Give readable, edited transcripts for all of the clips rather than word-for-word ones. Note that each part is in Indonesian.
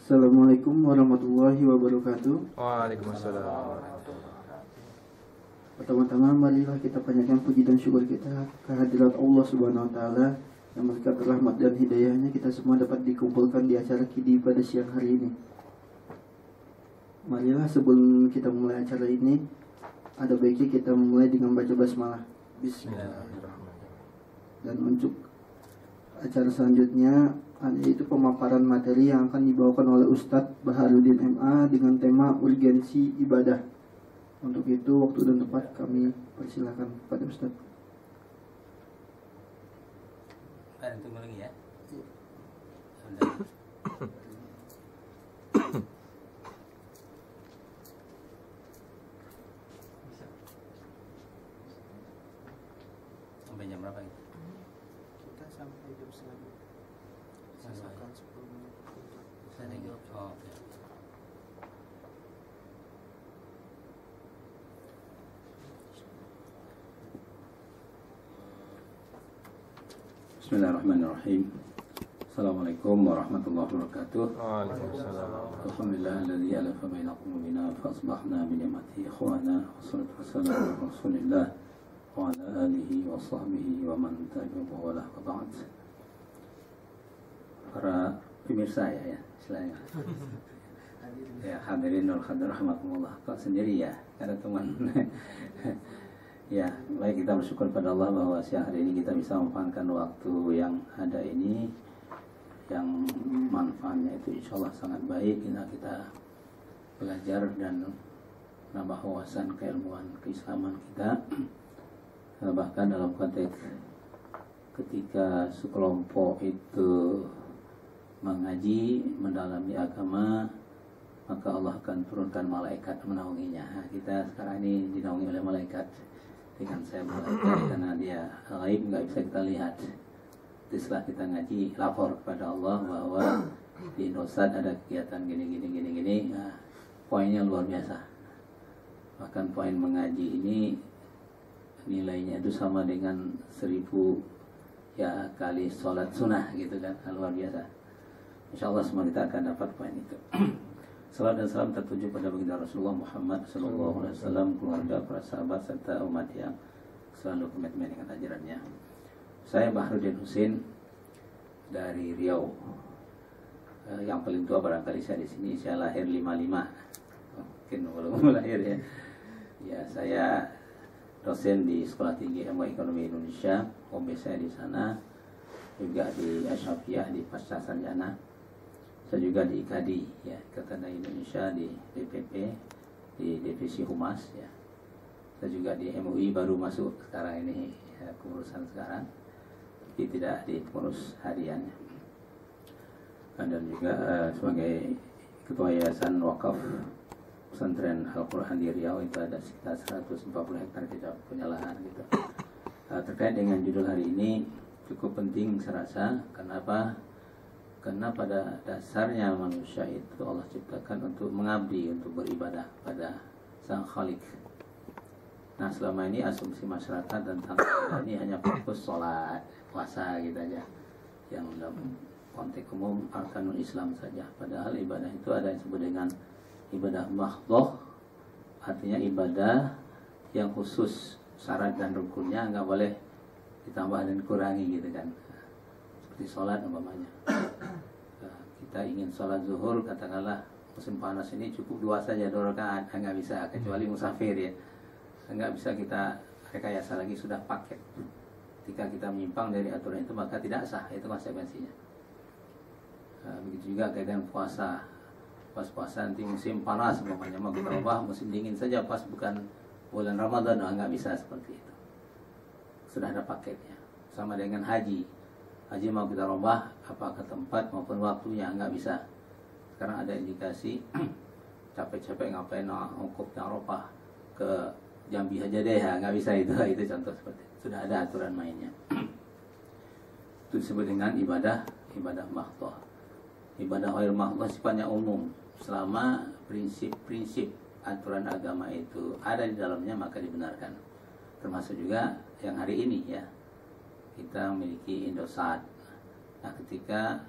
Assalamualaikum warahmatullahi wabarakatuh. Waalaikumsalam. Pertama-tama marilah kita panjatkan puji dan syukur kita kehadirat Allah Subhanahu wa taala yang berkat rahmat dan hidayahnya kita semua dapat dikumpulkan di acara Kidi pada siang hari ini. Marilah sebelum kita mulai acara ini, ada baiknya kita mulai dengan baca basmalah. Bismillahirrahmanirrahim. Dan untuk acara selanjutnya yaitu pemaparan materi yang akan dibawakan oleh Ustadz Baharudin MA dengan tema urgensi ibadah. Untuk itu waktu dan tempat kami persilakan kepada Ustadz. Tunggu lagi ya. Sampai jam berapa itu? Kita sampai jam selanjutnya. Sisakan 10 menit. Oh, oke. Bismillahirrahmanirrahim. Assalamualaikum warahmatullahi wabarakatuh. Waalaikumsalam. Alhamdulillahilladzi alafa baina qulubina fa asbahna bi ni'matihi ikhwana. Wassalatu wassalamu ala Rasulillah wa ala alihi wa sahbihi wa man tabi'ahu wa la ba'd. Para pemirsa ya istilahnya. Ya hadirin wal hadirat rahmatullah. Kok sendiri ya? Ada teman. Ya, baik, kita bersyukur pada Allah bahwa siang hari ini kita bisa memanfaatkan waktu yang ada ini, yang manfaatnya itu insya Allah sangat baik. Kita belajar dan menambah wawasan keilmuan keislaman kita. Bahkan dalam konteks ketika sekelompok itu mengaji, mendalami agama, maka Allah akan turunkan malaikat menaunginya. Nah, kita sekarang ini dinaungi oleh malaikat dengan saya malaikat karena dia gaib, nggak bisa kita lihat. Setelah kita ngaji, lapor kepada Allah bahwa di Indosat ada kegiatan gini. Nah, poinnya luar biasa. Bahkan poin mengaji ini nilainya itu sama dengan 1000 ya kali sholat sunnah gitu kan, luar biasa. Insya Allah semua kita akan dapat poin itu. Salam dan salam tertuju pada baginda Rasulullah Muhammad sallallahu alaihi wasallam, keluarga, para sahabat serta umat yang selalu komitmen dengan ajarannya. Saya Baharudin Husin dari Riau. Yang paling tua barangkali saya di sini. Saya lahir 55. Mungkin belum lahir ya. Ya, saya dosen di Sekolah Tinggi Ilmu Ekonomi Indonesia. OB saya di sana, juga di Asyafiyah di Pasca Sarjana. Saya juga di IKADI ya, Ikatan Indonesia, di DPP di divisi Humas ya. Saya juga di MUI baru masuk sekarang ini ya, kepengurusan sekarang, tapi tidak di pengurus harian. Dan juga sebagai ketua yayasan wakaf pesantren Al-Quran di Riau, itu ada sekitar 140 hektar kita punya lahan gitu. Terkait dengan judul hari ini cukup penting saya rasa. Kenapa? Karena pada dasarnya manusia itu Allah ciptakan untuk mengabdi, untuk beribadah pada Sang Khalik. Nah, selama ini asumsi masyarakat tentang ini hanya fokus sholat, puasa gitu aja, yang dalam konteks umum arkanul Islam saja. Padahal ibadah itu ada yang disebut dengan ibadah mahdhah, artinya ibadah yang khusus, syarat dan rukunnya nggak boleh ditambah dan kurangi gitu kan. Seperti sholat umpamanya, kita ingin sholat zuhur, katakanlah musim panas ini cukup 2 saja, 2 rakaat, nggak bisa, kecuali musafir ya, nggak bisa kita rekayasa lagi, sudah paket. Ketika kita menyimpang dari aturan itu maka tidak sah, itu konsekuensinya. Begitu juga kayak dengan puasa, pas puasa nanti musim panas umpamanya mau kita ubah musim dingin saja pas bukan bulan Ramadan, nggak bisa seperti itu, sudah ada paketnya. Sama dengan haji mau kita rubah apakah tempat maupun waktunya, nggak bisa. Sekarang ada indikasi capek-capek ngapain wukuf di Arafah ke Jambi aja deh, nggak bisa itu contoh seperti itu. Sudah ada aturan mainnya. Itu disebut dengan ibadah mahdhah. Ibadah ghair mahdhah sifatnya umum, selama prinsip-prinsip aturan agama itu ada di dalamnya maka dibenarkan. Termasuk juga yang hari ini ya, kita memiliki Indosat. Nah, ketika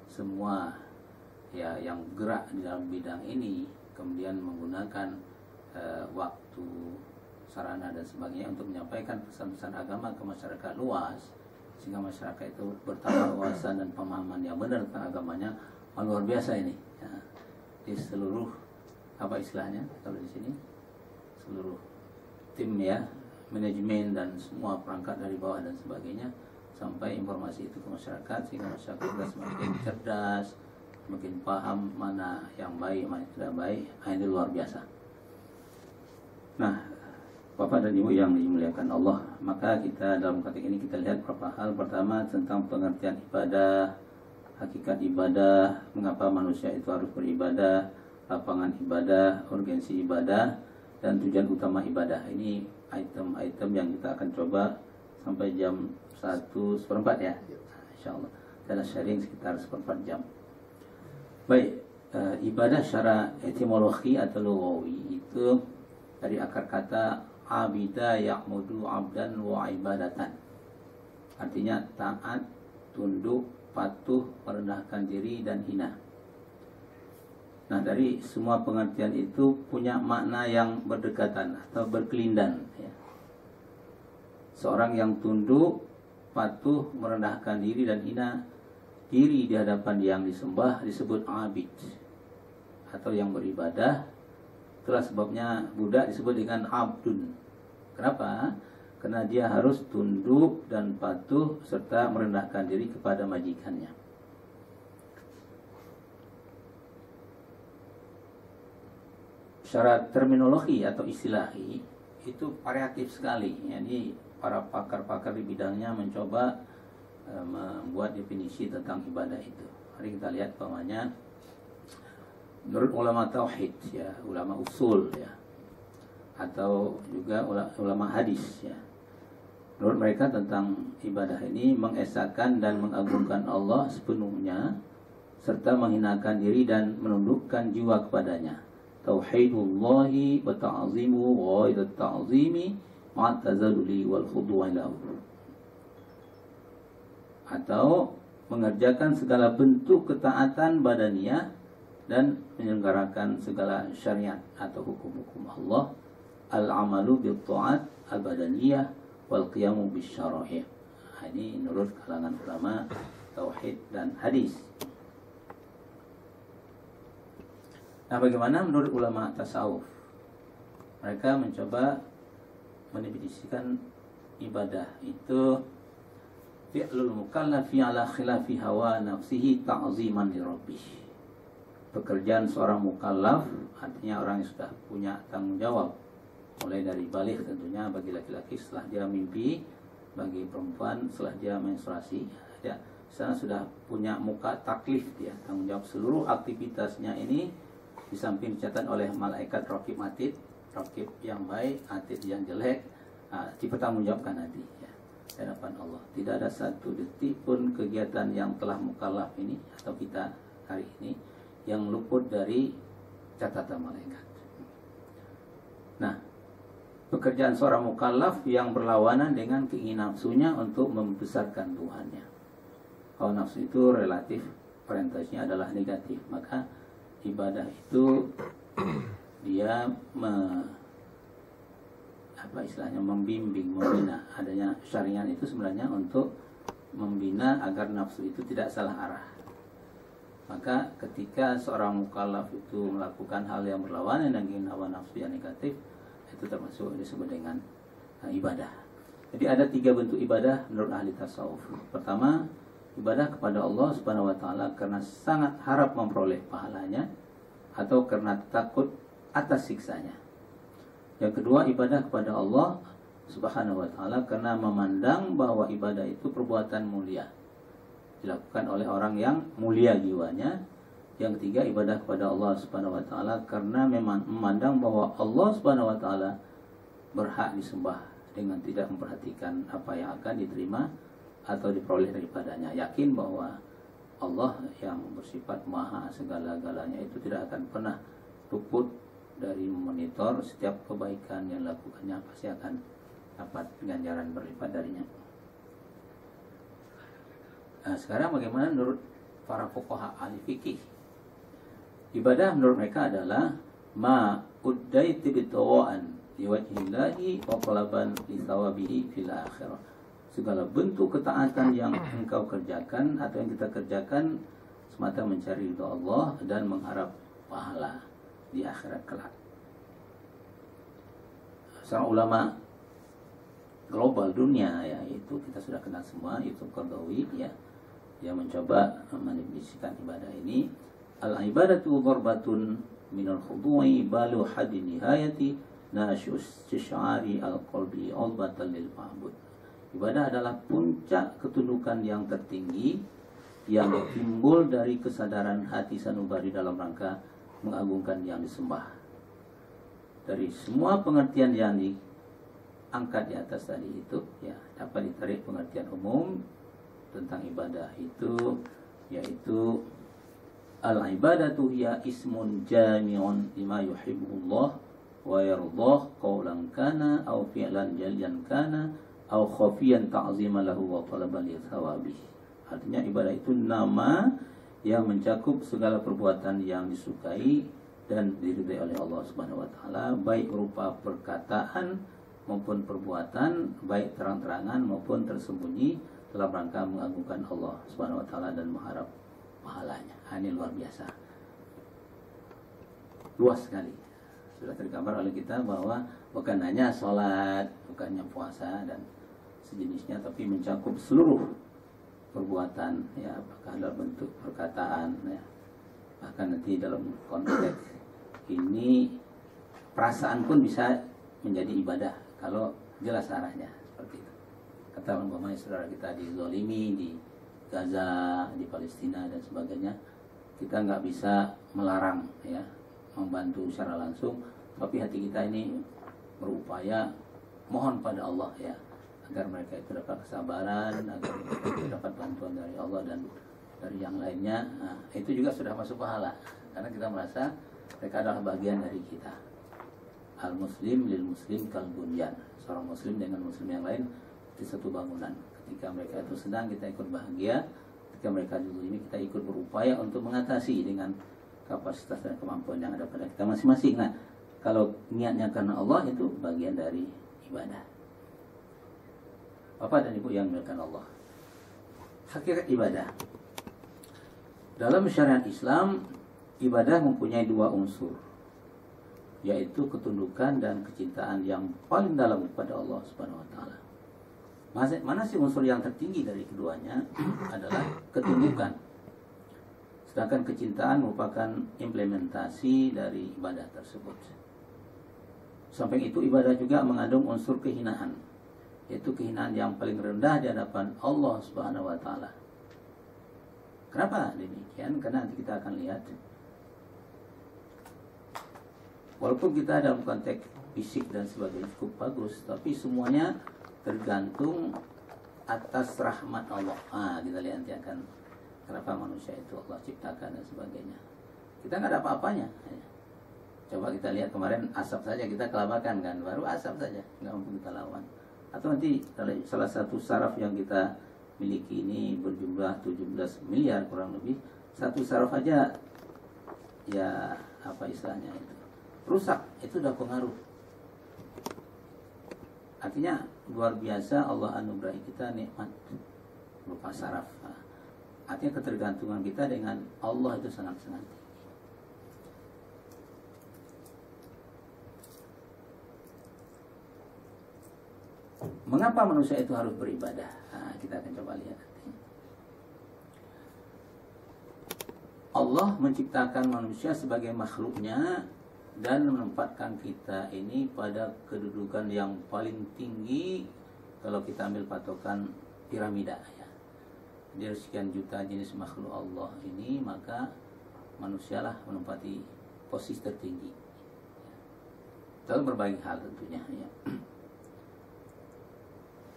semua ya yang gerak di dalam bidang ini kemudian menggunakan waktu, sarana dan sebagainya untuk menyampaikan pesan-pesan agama ke masyarakat luas, sehingga masyarakat itu bertambah wawasan dan pemahaman yang benar tentang agamanya. Luar biasa ini ya. Di seluruh apa istilahnya kalau di sini, seluruh tim ya, manajemen dan semua perangkat dari bawah dan sebagainya, sampai informasi itu ke masyarakat sehingga masyarakat juga semakin cerdas, semakin paham mana yang baik, mana yang tidak baik. Ini luar biasa. Nah, Bapak dan Ibu yang dimuliakan Allah, maka kita dalam konteks ini kita lihat beberapa hal. Pertama tentang pengertian ibadah, hakikat ibadah, mengapa manusia itu harus beribadah, lapangan ibadah, urgensi ibadah, dan tujuan utama ibadah. Ini item-item yang kita akan coba sampai jam 1:15 ya, insya Allah. Kita sharing sekitar 1/4 jam. Baik, ibadah secara etimologi atau lugawi itu dari akar kata abida ya'mudu abdan wa ibadatan. Artinya taat, tunduk, patuh, merendahkan diri dan hina. Nah, dari semua pengertian itu punya makna yang berdekatan atau berkelindan ya. Seorang yang tunduk, patuh, merendahkan diri dan hina diri di hadapan yang disembah disebut abid atau yang beribadah. Itulah sebabnya budak disebut dengan abdun. Kenapa? Karena dia harus tunduk dan patuh serta merendahkan diri kepada majikannya. Secara terminologi atau istilahi itu variatif sekali. Jadi para pakar-pakar di bidangnya mencoba membuat definisi tentang ibadah itu. Mari kita lihat umpamanya menurut ulama tauhid ya, ulama usul ya, atau juga ulama hadis ya. Menurut mereka tentang ibadah ini mengesahkan dan mengagungkan Allah sepenuhnya serta menghinakan diri dan menundukkan jiwa kepadanya. Tauhidullahi wa ta'zimu wa ila ta'zimi ma'tazaluli wal khudu'a lahu. Atau mengerjakan segala bentuk ketaatan badaniyah dan menyelenggarakan segala syariat atau hukum-hukum Allah, al-amalu bil ta'at al-badaniyah wal qiyamu bis syara'i'. Ini menurut kalangan ulama tauhid dan hadis. Nah, bagaimana menurut ulama tasawuf? Mereka mencoba mendefinisikan ibadah itu fi'lul mukallafi ala khilafi hawa nafsihi ta'ziman li rabbih. Pekerjaan seorang mukallaf artinya orang yang sudah punya tanggung jawab, mulai dari balik tentunya bagi laki-laki setelah dia mimpi, bagi perempuan setelah dia menstruasi, dia sana sudah punya muka taklif, dia tanggung jawab seluruh aktivitasnya ini di samping dicatat oleh malaikat raqib atid, raqib yang baik, atid yang jelek, dipertanggungjawabkan nanti ya di hadapan Allah. Tidak ada satu detik pun kegiatan yang telah mukallaf ini atau kita hari ini yang luput dari catatan malaikat. Nah, pekerjaan seorang mukallaf yang berlawanan dengan keinginan nafsunya untuk membesarkan Tuhannya. Kalau nafsu itu relatif, orientasinya adalah negatif, maka ibadah itu dia membimbing, membina. Adanya syariat itu sebenarnya untuk membina agar nafsu itu tidak salah arah. Maka ketika seorang mukallaf itu melakukan hal yang berlawanan dengan hawa nafsu yang negatif, itu termasuk disebut dengan ibadah. Jadi ada 3 bentuk ibadah menurut ahli tasawuf. Pertama, ibadah kepada Allah Subhanahu wa taala karena sangat harap memperoleh pahalanya atau karena takut atas siksanya. Yang kedua, ibadah kepada Allah Subhanahu wa taala karena memandang bahwa ibadah itu perbuatan mulia, dilakukan oleh orang yang mulia jiwanya. Yang ketiga, ibadah kepada Allah Subhanahu wa taala karena memang memandang bahwa Allah Subhanahu wa taala berhak disembah dengan tidak memperhatikan apa yang akan diterima atau diperoleh daripadanya. Yakin bahwa Allah yang bersifat maha segala-galanya itu tidak akan pernah luput dari memonitor setiap kebaikan yang dilakukannya, pasti akan dapat ganjaran berlipat darinya. Nah, sekarang bagaimana menurut para fuqaha ahli fikih Ibadah menurut mereka adalah ma uddaiti bitawaan liwajhillahi wa talaban li thawabihi fil akhirah. Segala bentuk ketaatan yang engkau kerjakan atau yang kita kerjakan semata mencari ridha Allah dan mengharap pahala di akhirat kelak. Seorang ulama global dunia, ya, itu kita sudah kenal semua, Yusuf Qaradawi, ya, dia mencoba mendefinisikan ibadah ini. Al-ibadatu darbatun minal khudu'i balu haddi nihayati nasyus syari al-qalbi albatan lil ma'bud. Ibadah adalah puncak ketundukan yang tertinggi yang timbul dari kesadaran hati sanubari dalam rangka mengagungkan yang disembah. Dari semua pengertian yang diangkat di atas tadi itu, ya, dapat ditarik pengertian umum tentang ibadah itu, yaitu al-ibadatu hiya ismun jami'un lima yuhibbullah wa yardah qawlan kana aw fi'lan jaliyan kana aw khafiyan ta'zima lahu wa talaban li thawabih. Artinya ibadah itu nama yang mencakup segala perbuatan yang disukai dan diridhai oleh Allah Subhanahu wa taala, baik berupa perkataan maupun perbuatan, baik terang-terangan maupun tersembunyi, dalam rangka mengagungkan Allah Subhanahu wa taala dan mengharap pahalanya. Ini luar biasa. Luas sekali. Sudah tergambar oleh kita bahwa bukan hanya sholat, bukannya puasa dan sejenisnya, tapi mencakup seluruh perbuatan, ya, apakah dalam bentuk perkataan, ya, bahkan nanti dalam konteks ini perasaan pun bisa menjadi ibadah kalau jelas arahnya, seperti itu. Kata umpamanya saudara kita dizolimi di Gaza, di Palestina dan sebagainya, kita nggak bisa melarang, ya, membantu secara langsung, tapi hati kita ini berupaya mohon pada Allah, ya, agar mereka itu dapat kesabaran, agar mereka itu dapat bantuan dari Allah dan dari yang lainnya. Nah, itu juga sudah masuk pahala, karena kita merasa mereka adalah bagian dari kita. Al muslim lil muslim kal bunyan. Seorang muslim dengan muslim yang lain di satu bangunan. Ketika mereka itu senang, kita ikut bahagia. Ketika mereka dizalimi, kita ikut berupaya untuk mengatasi dengan kapasitas dan kemampuan yang ada pada kita masing-masing. Nah, kalau niatnya karena Allah, itu bagian dari ibadah. Bapak dan Ibu yang dimuliakan Allah, hakikat ibadah dalam syariat Islam, ibadah mempunyai dua unsur, yaitu ketundukan dan kecintaan yang paling dalam kepada Allah Subhanahu wa taala. Mana sih unsur yang tertinggi dari keduanya? Adalah ketundukan. Sedangkan kecintaan merupakan implementasi dari ibadah tersebut. Samping itu, ibadah juga mengandung unsur kehinaan, yaitu kehinaan yang paling rendah di hadapan Allah Subhanahu wa taala. Kenapa demikian? Karena nanti kita akan lihat, walaupun kita dalam konteks fisik dan sebagainya cukup bagus, tapi semuanya tergantung atas rahmat Allah. Kita lihat nanti akan kenapa manusia itu Allah ciptakan dan sebagainya. Kita nggak ada apa-apanya. Coba kita lihat kemarin asap saja kita kelabakan kan, baru asap saja, nggak mampu kita lawan. Atau nanti salah satu saraf yang kita miliki ini berjumlah 17 miliar kurang lebih, satu saraf aja, ya, apa istilahnya itu, rusak, itu udah pengaruh. Artinya luar biasa Allah anugerahi kita nikmat berupa saraf. Artinya ketergantungan kita dengan Allah itu sangat-sangat tinggi. Mengapa manusia itu harus beribadah? Kita akan coba lihat nanti. Allah menciptakan manusia sebagai makhluknya dan menempatkan kita ini pada kedudukan yang paling tinggi kalau kita ambil patokan piramida, ya. Dari sekian juta jenis makhluk Allah ini, maka manusialah menempati posisi tertinggi, ya, dalam berbagai hal tentunya, ya.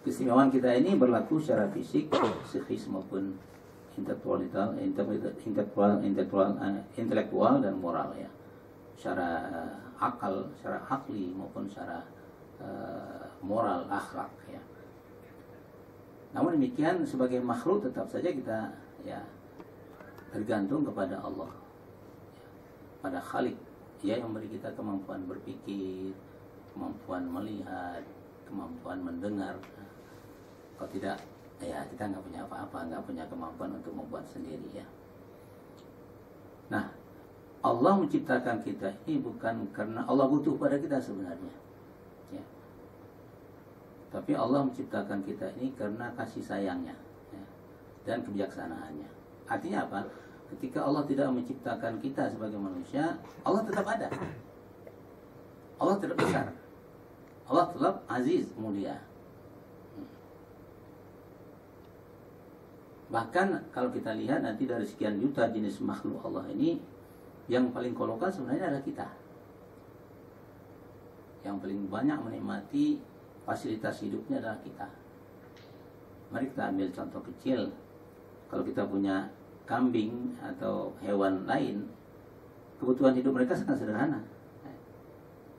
Keistimewaan kita ini berlaku secara fisik, psikis maupun intelektual dan moral, ya. Secara akal, secara akli maupun secara moral, akhlak, ya. Namun demikian, sebagai makhluk tetap saja kita, ya, tergantung kepada Allah, ya. pada Khalik, dia yang memberi kita kemampuan berpikir, kemampuan melihat, kemampuan mendengar. Kalau tidak, ya kita nggak punya apa-apa, nggak punya kemampuan untuk membuat sendiri ya. Nah, Allah menciptakan kita ini bukan karena Allah butuh pada kita sebenarnya, ya. Tapi Allah menciptakan kita ini karena kasih sayangnya, ya, dan kebijaksanaannya. Artinya apa? Ketika Allah tidak menciptakan kita sebagai manusia, Allah tetap ada. Allah tetap besar. Allah tetap aziz, mulia. Bahkan kalau kita lihat nanti dari sekian juta jenis makhluk Allah ini, yang paling kolokan sebenarnya adalah kita. Yang paling banyak menikmati fasilitas hidupnya adalah kita. Mari kita ambil contoh kecil. Kalau kita punya kambing atau hewan lain, kebutuhan hidup mereka sangat sederhana.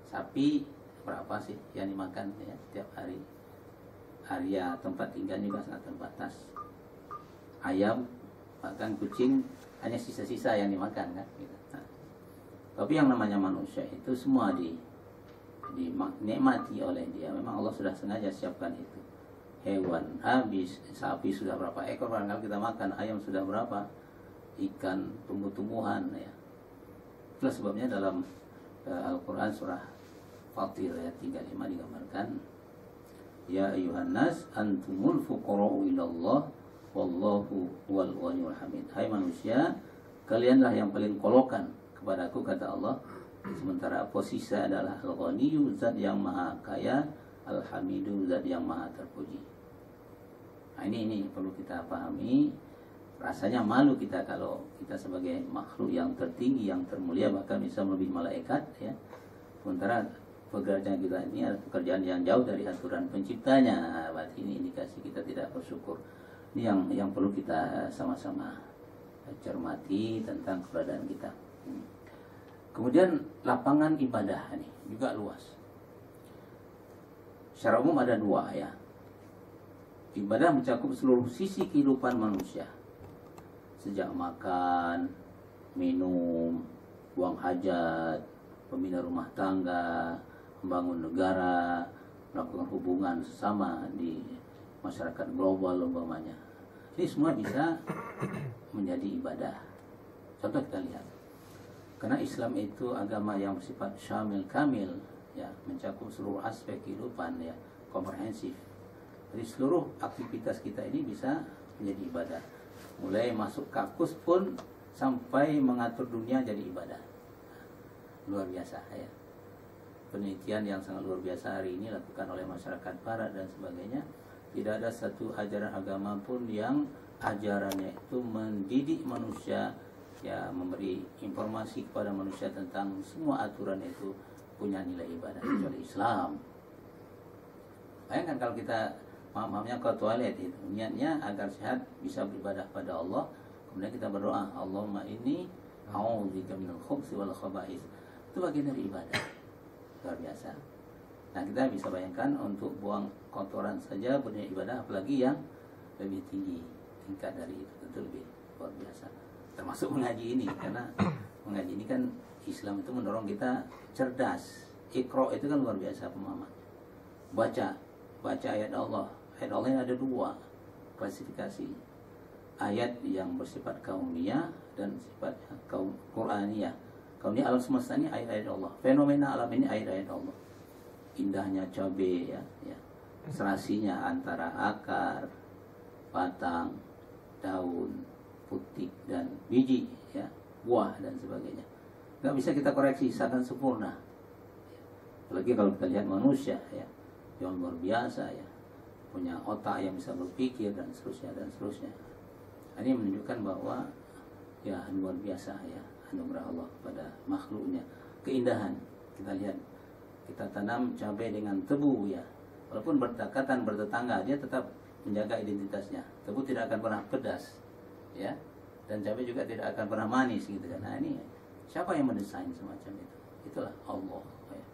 Sapi berapa sih yang dimakan ya setiap hari? Area tempat tinggal juga sangat terbatas. Ayam, bahkan kucing hanya sisa-sisa yang dimakan kan. Gitu. Nah, tapi yang namanya manusia itu semua dinikmati oleh dia. Memang Allah sudah sengaja siapkan itu. Hewan habis, sapi sudah berapa ekor barangkali kita makan, ayam sudah berapa, ikan, tumbuh-tumbuhan ya. Itulah sebabnya dalam Al-Quran surah Fatir ayat 35 digambarkan, ya ayuhan nas antumul fuqara'u ilallah wallahu wal ghaniyul hamid. Hai manusia, kalianlah yang paling kolokan kepadaku, kata Allah. Sementara posisi adalah al-ghaniyyu, zat yang maha kaya, al-hamidu, zat yang maha terpuji. Nah, ini perlu kita pahami. Rasanya malu kita kalau kita sebagai makhluk yang tertinggi, yang termulia, bahkan bisa melebihi malaikat ya. Sementara pekerjaan kita ini adalah pekerjaan yang jauh dari aturan penciptanya. Berarti ini indikasi kita tidak bersyukur. Ini yang perlu kita sama-sama cermati tentang keberadaan kita. Kemudian lapangan ibadah ini juga luas. Secara umum ada dua ya. Ibadah mencakup seluruh sisi kehidupan manusia. Sejak makan, minum, buang hajat, pembina rumah tangga, membangun negara, melakukan hubungan sesama di masyarakat global umpamanya. Ini semua bisa menjadi ibadah. Contoh kita lihat. Karena Islam itu agama yang bersifat syamil kamil, ya, mencakup seluruh aspek kehidupan ya, komprehensif. Jadi seluruh aktivitas kita ini bisa menjadi ibadah. Mulai masuk kakus pun sampai mengatur dunia jadi ibadah. Luar biasa ya. Penelitian yang sangat luar biasa hari ini dilakukan oleh masyarakat barat dan sebagainya. Tidak ada satu ajaran agama pun yang ajarannya itu mendidik manusia, ya, memberi informasi kepada manusia tentang semua aturan itu punya nilai ibadah, kecuali Islam. Bayangkan kalau kita maafnya ke toilet itu, niatnya agar sehat bisa beribadah pada Allah, kemudian kita berdoa, Allahumma inni a'udzubika minal khubuthi wal khaba'ith. Itu bagian dari ibadah. Luar biasa. Nah, kita bisa bayangkan untuk buang kotoran saja punya ibadah, apalagi yang lebih tinggi tingkat dari itu, tentu lebih luar biasa. Termasuk mengaji ini, karena mengaji ini kan Islam itu mendorong kita cerdas. Iqra itu kan luar biasa pemahaman. Baca ayat Allah. Ayat Allah ini ada dua klasifikasi. Ayat yang bersifat kauniyah dan sifat Qur'aniyah. Kauniyah alam semesta ini ayat-ayat Allah. Fenomena alam ini ayat-ayat Allah. Indahnya cabai ya, serasinya antara akar, batang, daun, putik dan biji ya, buah dan sebagainya. Nggak bisa kita koreksi, seakan sempurna. Apalagi kalau kita lihat manusia ya, yang luar biasa ya, punya otak yang bisa berpikir dan seterusnya dan seterusnya. Ini menunjukkan bahwa ya luar biasa ya anugerah Allah pada makhluknya. Keindahan kita lihat, kita tanam cabai dengan tebu ya, walaupun berdekatan bertetangga, dia tetap menjaga identitasnya. Tebu tidak akan pernah pedas ya, dan cabai juga tidak akan pernah manis gitu kan. Nah, ini siapa yang mendesain semacam itu? Itulah Allah ya.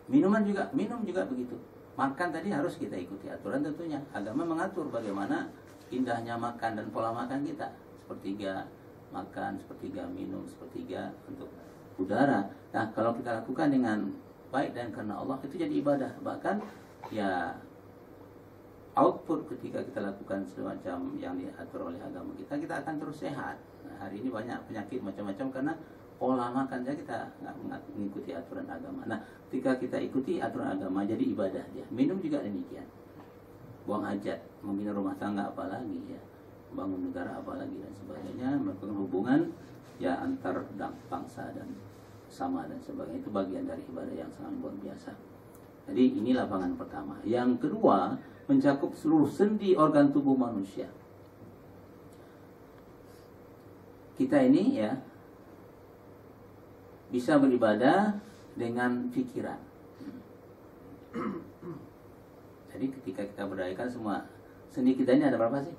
Minum juga begitu. Makan tadi harus kita ikuti aturan tentunya. Agama mengatur bagaimana indahnya makan dan pola makan kita. Sepertiga makan, sepertiga minum, sepertiga untuk udara. Nah, kalau kita lakukan dengan baik dan karena Allah, itu jadi ibadah. Bahkan ya output ketika kita lakukan semacam yang diatur oleh agama kita akan terus sehat. Nah, hari ini banyak penyakit macam-macam karena pola makan saja kita nggak mengikuti aturan agama. Nah, ketika kita ikuti aturan agama jadi ibadah dia. Minum juga demikian. Buang hajat, membina rumah tangga apalagi ya, bangun negara apalagi dan sebagainya, melakukan hubungan ya antar bangsa dan sama dan sebagainya, itu bagian dari ibadah yang sangat luar biasa. Jadi ini lapangan pertama. Yang kedua, mencakup seluruh sendi organ tubuh manusia. Kita ini ya bisa beribadah dengan pikiran. Jadi ketika kita berdayakan semua sendi kita ini ada berapa sih?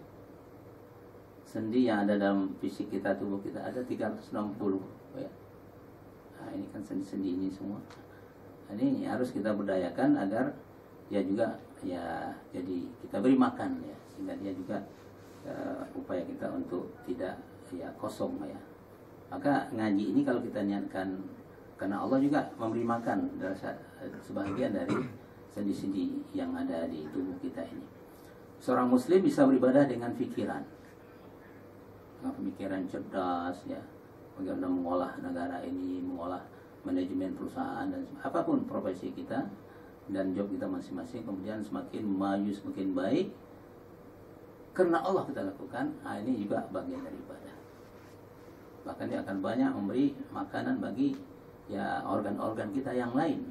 Sendi yang ada dalam fisik kita, tubuh kita ada 360 ya. Nah, ini kan sendi-sendi ini semua. Nah, ini harus kita berdayakan agar ya juga ya jadi kita beri makan ya, sehingga dia juga upaya kita untuk tidak ya kosong ya. Maka ngaji ini kalau kita niatkan karena Allah juga memberi makan sebagian dari sendi-sendi yang ada di tubuh kita ini. Seorang muslim bisa beribadah dengan pikiran. Dengan pemikiran cerdas ya. Bagaimana mengolah negara ini, mengolah manajemen perusahaan dan apapun profesi kita dan job kita masing-masing, kemudian semakin maju semakin baik karena Allah kita lakukan. Nah, ini juga bagian dari ibadah. Bahkan dia akan banyak memberi makanan bagi ya organ-organ kita yang lain.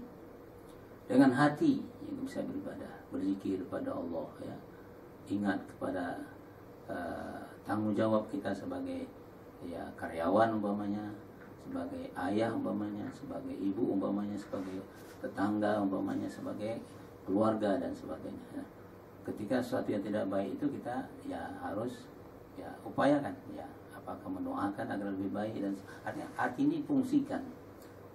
Dengan hati yang bisa beribadah, berzikir kepada Allah ya, ingat kepada tanggung jawab kita sebagai ya karyawan umpamanya, sebagai ayah umpamanya, sebagai ibu umpamanya, sebagai tetangga umpamanya, sebagai keluarga dan sebagainya. Nah, ketika sesuatu yang tidak baik itu kita ya harus ya upayakan ya, apakah mendoakan agar lebih baik dan artinya hati ini fungsikan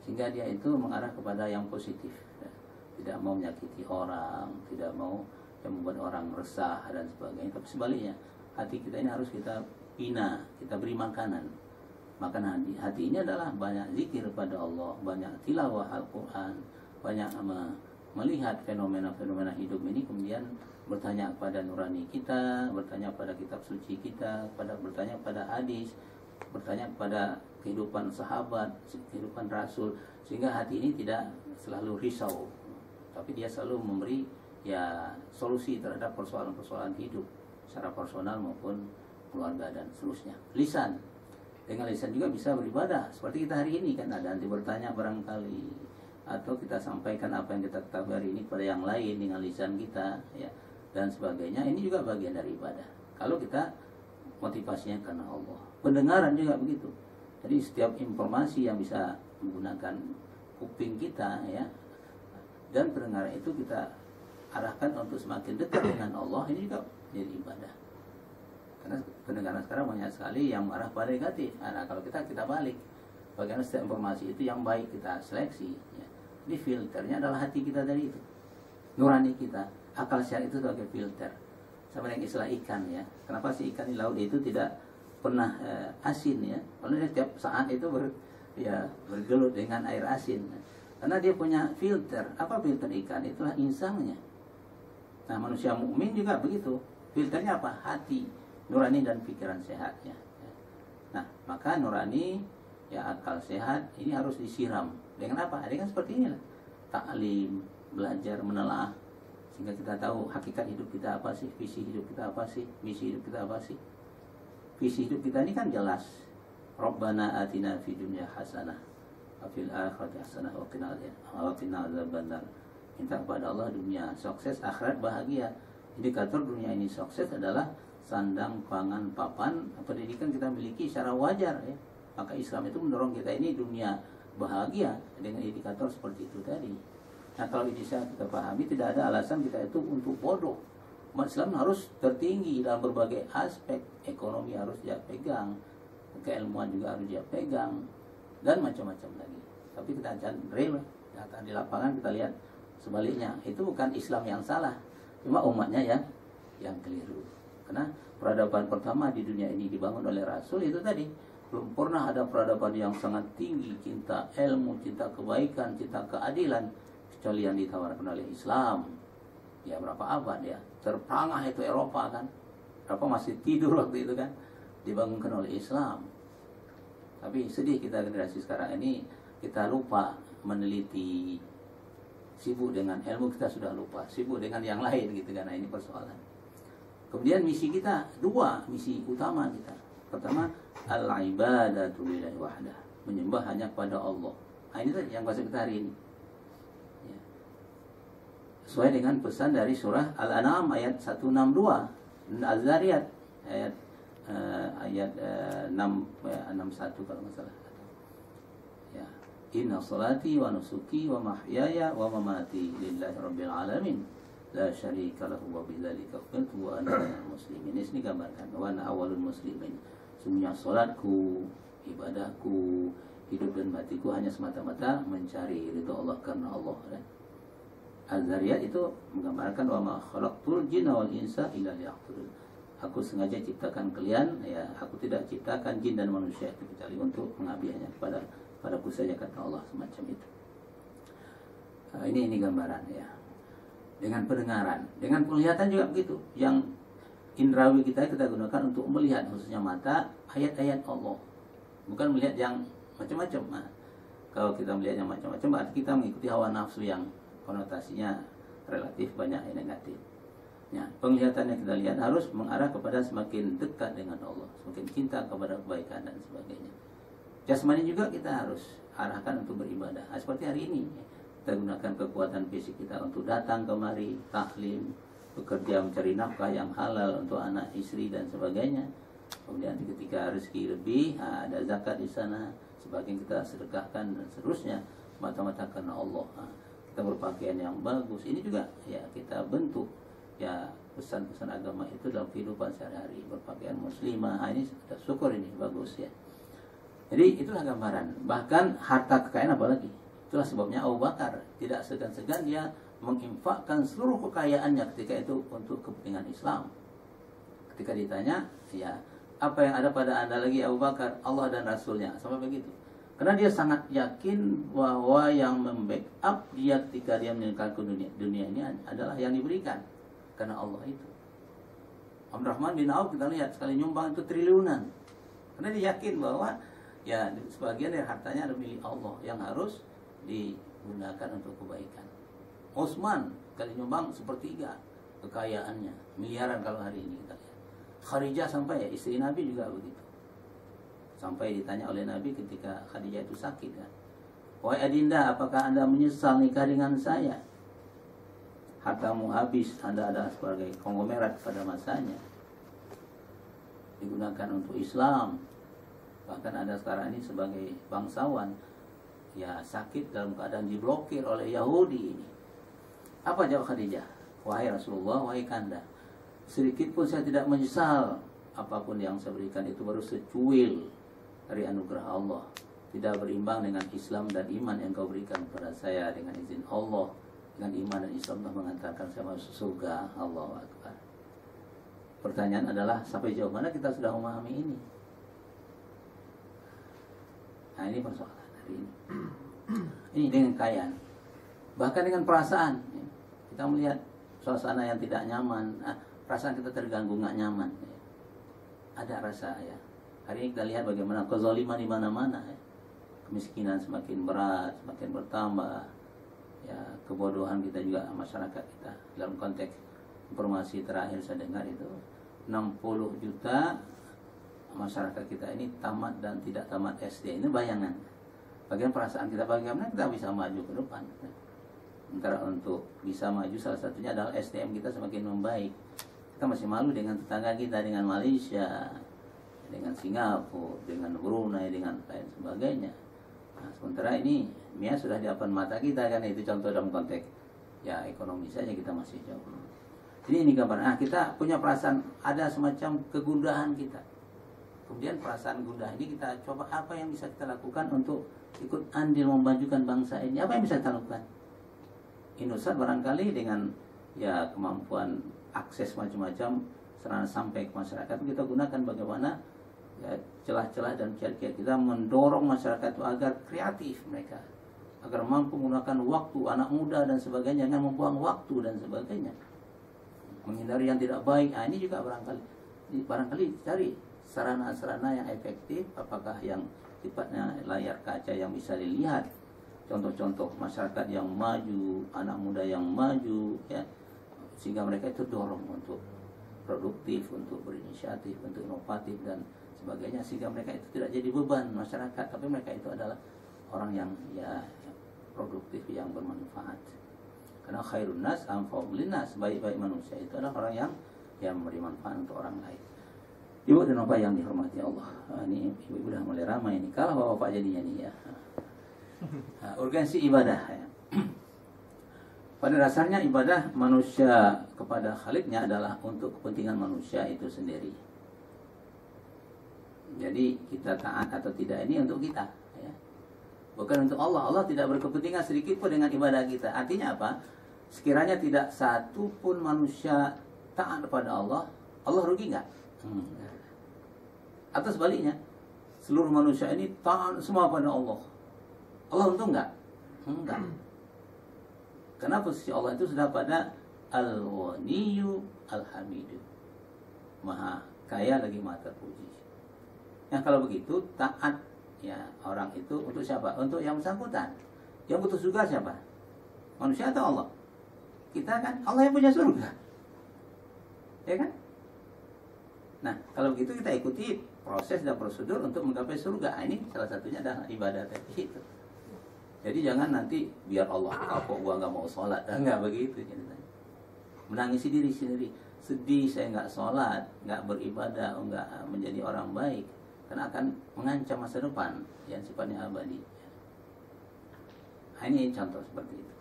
sehingga dia itu mengarah kepada yang positif ya. Tidak mau menyakiti orang, tidak mau yang membuat orang resah dan sebagainya, tapi sebaliknya hati kita ini harus kita bina, kita beri makanan. Makanan hati ini adalah banyak zikir pada Allah, banyak tilawah Al-Quran, banyak melihat fenomena-fenomena hidup ini, kemudian bertanya kepada nurani kita, bertanya pada kitab suci kita, bertanya pada hadis, bertanya kepada kehidupan sahabat, kehidupan Rasul, sehingga hati ini tidak selalu risau, tapi dia selalu memberi ya solusi terhadap persoalan-persoalan hidup secara personal maupun keluarga dan seterusnya. Lisan, dengan lisan juga bisa beribadah seperti kita hari ini kan, ada nanti bertanya barangkali atau kita sampaikan apa yang kita ketahui hari ini kepada yang lain dengan lisan kita ya dan sebagainya. Ini juga bagian dari ibadah kalau kita motivasinya karena Allah. Pendengaran juga begitu. Jadi setiap informasi yang bisa menggunakan kuping kita ya, dan pendengaran itu kita arahkan untuk semakin dekat dengan Allah, ini juga jadi ibadah. Karena pendengaran sekarang banyak sekali yang mengarah pada negatif. Nah, kalau kita balik, bagaimana setiap informasi itu yang baik kita seleksi ya. Jadi filternya adalah hati kita dari itu, nurani kita, akal sehat itu sebagai filter. Sama dengan istilah ikan ya. Kenapa sih ikan di laut itu tidak pernah asin ya? Karena dia setiap saat itu bergelut dengan air asin. Karena dia punya filter. Apa filter ikan? Itulah insangnya. Nah, manusia mukmin juga begitu. Filternya apa? Hati, nurani dan pikiran sehatnya. Nah, maka nurani ya akal sehat ini harus disiram. Dengan apa? Dengan seperti inilah. Ta'lim, belajar, menelaah, sehingga kita tahu hakikat hidup kita apa sih, visi hidup kita apa sih, misi hidup kita apa sih. Visi hidup kita ini kan jelas. Rabbana atina fid dunya hasanah wa fil akhirati hasanah wa qina adzabannar. Minta kepada Allah dunia sukses, akhirat bahagia. Indikator dunia ini sukses adalah sandang, pangan, papan, pendidikan kita miliki secara wajar ya. Maka Islam itu mendorong kita ini dunia bahagia dengan indikator seperti itu tadi. Nah, kalau ini kita pahami, tidak ada alasan kita itu untuk bodoh. Umat Islam harus tertinggi dalam berbagai aspek. Ekonomi harus dia pegang, keilmuan juga harus dia pegang, dan macam-macam lagi. Tapi kita jangan real, data di lapangan kita lihat sebaliknya. Itu bukan Islam yang salah, cuma umatnya yang keliru. Karena peradaban pertama di dunia ini dibangun oleh Rasul itu tadi Belum pernah ada peradaban yang sangat tinggi, cinta ilmu, cinta kebaikan, cinta keadilan, kecuali yang ditawarkan oleh Islam. Ya berapa abad ya, terperangah itu Eropa kan. Eropa masih tidur waktu itu kan, dibangunkan oleh Islam. Tapi sedih kita generasi sekarang ini, kita lupa meneliti, sibuk dengan ilmu kita sudah lupa, sibuk dengan yang lain gitu kan. Nah, ini persoalan. Kemudian misi kita dua, misi utama kita. Pertama, al-ibadatu lillahi wahdah, menyembah hanya kepada Allah. Nah, ini tadi yang bahasa kita hari ini. Ya. Sesuai dengan pesan dari surah Al-An'am ayat 162, Az-Zariyat ayat 61 kalau nggak salah. Ya. Inna salati wa nusuki wa mahyaya wa mamati lillahi rabbil alamin. La syarika lahu wa bidzalika umirtu wa ana minal muslimin. Ini gambarkan wa ana awwalul muslimin. Semuanya salatku, ibadahku, hidup dan matiku hanya semata-mata mencari ridha Allah karena Allah. Az-Zariyat itu menggambarkan wa ma khalaqtul jinna wal insa illa liya'budun. Aku sengaja ciptakan kalian, ya aku tidak ciptakan jin dan manusia itu kecuali untuk mengabdi hanya padaku saja kata Allah, semacam itu. Ini gambaran ya. Dengan pendengaran, dengan penglihatan juga begitu. Yang indrawi kita gunakan untuk melihat, khususnya mata, ayat-ayat Allah. Bukan melihat yang macam-macam. Nah, kalau kita melihat yang macam-macam, berarti kita mengikuti hawa nafsu yang konotasinya relatif banyak yang negatif. Ya, penglihatan yang kita lihat harus mengarah kepada semakin dekat dengan Allah, semakin cinta kepada kebaikan dan sebagainya. Jasmani juga kita harus arahkan untuk beribadah. Nah, seperti hari ini, kita gunakan kekuatan fisik kita untuk datang kemari, taklim, bekerja mencari nafkah yang halal untuk anak, istri dan sebagainya. Kemudian ketika rezeki lebih, ada zakat di sana, sebagian kita sedekahkan dan seterusnya, semata-mata karena Allah. Kita berpakaian yang bagus, ini juga ya kita bentuk ya pesan-pesan agama itu dalam kehidupan sehari-hari, berpakaian muslimah. Ini sudah syukur, ini bagus ya. Jadi itulah gambaran. Bahkan harta kekayaan apalagi. Itulah sebabnya Abu Bakar tidak segan-segan dia menginfakkan seluruh kekayaannya ketika itu untuk kepentingan Islam. Ketika ditanya, ya apa yang ada pada anda lagi Abu Bakar? Allah dan Rasulnya, sampai begitu. Karena dia sangat yakin bahwa yang membackup dia ketika dia meninggalkan dunia ini adalah yang diberikan karena Allah itu. Abdurrahman bin Auf kita lihat sekali nyumbang itu triliunan. Karena dia yakin bahwa ya sebagian dari hartanya adalah milik Allah yang harus digunakan untuk kebaikan. Utsman kali nyumbang sepertiga kekayaannya, miliaran kalau hari ini kita lihat. Khadijah sampai ya, istri Nabi juga begitu. Sampai ditanya oleh Nabi ketika Khadijah itu sakit kan, wahai adinda, apakah anda menyesal nikah dengan saya? Hartamu habis, anda adalah sebagai konglomerat pada masanya, digunakan untuk Islam. Bahkan ada sekarang ini sebagai bangsawan, ya sakit dalam keadaan diblokir oleh Yahudi ini. Apa jawab Khadijah? Wahai Rasulullah, wahai Kanda, sedikit pun saya tidak menyesal. Apapun yang saya berikan itu baru secuil dari anugerah Allah, tidak berimbang dengan Islam dan iman yang kau berikan kepada saya. Dengan izin Allah, dengan iman dan Islam telah mengantarkan saya masuk surga. Allahu Akbar. Pertanyaan adalah sampai jauh mana kita sudah memahami ini? Nah, ini persoalan hari ini. Ini dengan kekayaan, bahkan dengan perasaan. Kita melihat suasana yang tidak nyaman, perasaan kita terganggu, nggak nyaman. Ada rasa ya. Hari ini kita lihat bagaimana kezaliman di mana-mana. Ya. Kemiskinan semakin berat, semakin bertambah. Ya, kebodohan kita juga, masyarakat kita. Dalam konteks informasi terakhir saya dengar itu 60 juta masyarakat kita ini tamat dan tidak tamat SD. Ini bayangan. Bagian perasaan kita bagaimana kita bisa maju ke depan. Sementara untuk bisa maju salah satunya adalah SDM kita semakin membaik. Kita masih malu dengan tetangga kita, dengan Malaysia, dengan Singapura, dengan Brunei, dengan lain sebagainya. Nah, sementara ini MIA sudah di depan mata kita kan, itu contoh dalam konteks ya ekonomi saja kita masih jauh. Jadi ini gambar. Kita punya perasaan, ada semacam kegundahan kita. Kemudian perasaan gundah ini kita coba apa yang bisa kita lakukan untuk ikut andil memajukan bangsa ini. Apa yang bisa kita lakukan? Indosat barangkali dengan ya kemampuan akses macam-macam serangan sampai ke masyarakat, kita gunakan bagaimana ya, celah-celah dan kiat-kiat kita mendorong masyarakat itu agar kreatif mereka, agar mampu menggunakan waktu, anak muda dan sebagainya, jangan membuang waktu dan sebagainya, menghindari yang tidak baik. Nah, ini juga barangkali cari sarana-sarana yang efektif, apakah yang sifatnya layar kaca yang bisa dilihat, contoh-contoh masyarakat yang maju, anak muda yang maju, ya, sehingga mereka itu dorong untuk produktif, untuk berinisiatif, untuk inovatif dan sebagainya, sehingga mereka itu tidak jadi beban masyarakat, tapi mereka itu adalah orang yang ya produktif, yang bermanfaat. Karena khairun nas anfa'uhum linnas, baik-baik manusia itu adalah orang yang memberi manfaat untuk orang lain. Ibu dan bapak yang dihormati Allah, ini ibu udah mulai ramai ini. Kalau bapak jadinya nih ya. Urgensi ibadah ya. Pada dasarnya ibadah manusia kepada Khaliknya adalah untuk kepentingan manusia itu sendiri. Jadi kita taat atau tidak ini untuk kita ya. Bukan untuk Allah. Allah tidak berkepentingan sedikit pun dengan ibadah kita. Artinya apa? Sekiranya tidak satu pun manusia taat kepada Allah, Allah rugi nggak? Atau sebaliknya, seluruh manusia ini taat semua pada Allah, Allah untung nggak? Enggak. Karena posisi Allah itu sudah pada Al-Ghaniyu Al-Hamidu, Maha kaya lagi maha terpuji. Nah kalau begitu taat ya orang itu untuk siapa? Untuk yang bersangkutan. Yang butuh surga siapa? Manusia atau Allah? Kita kan Allah yang punya surga, ya kan? Nah kalau begitu kita ikuti proses dan prosedur untuk menggapai surga. Ini salah satunya adalah ibadah tadi itu. Jadi jangan nanti biar Allah kapok gua nggak mau sholat, nggak begitu. Menangisi diri sendiri, sedih saya nggak sholat, nggak beribadah, nggak menjadi orang baik, karena akan mengancam masa depan yang sifatnya abadi. Nah, ini contoh seperti itu.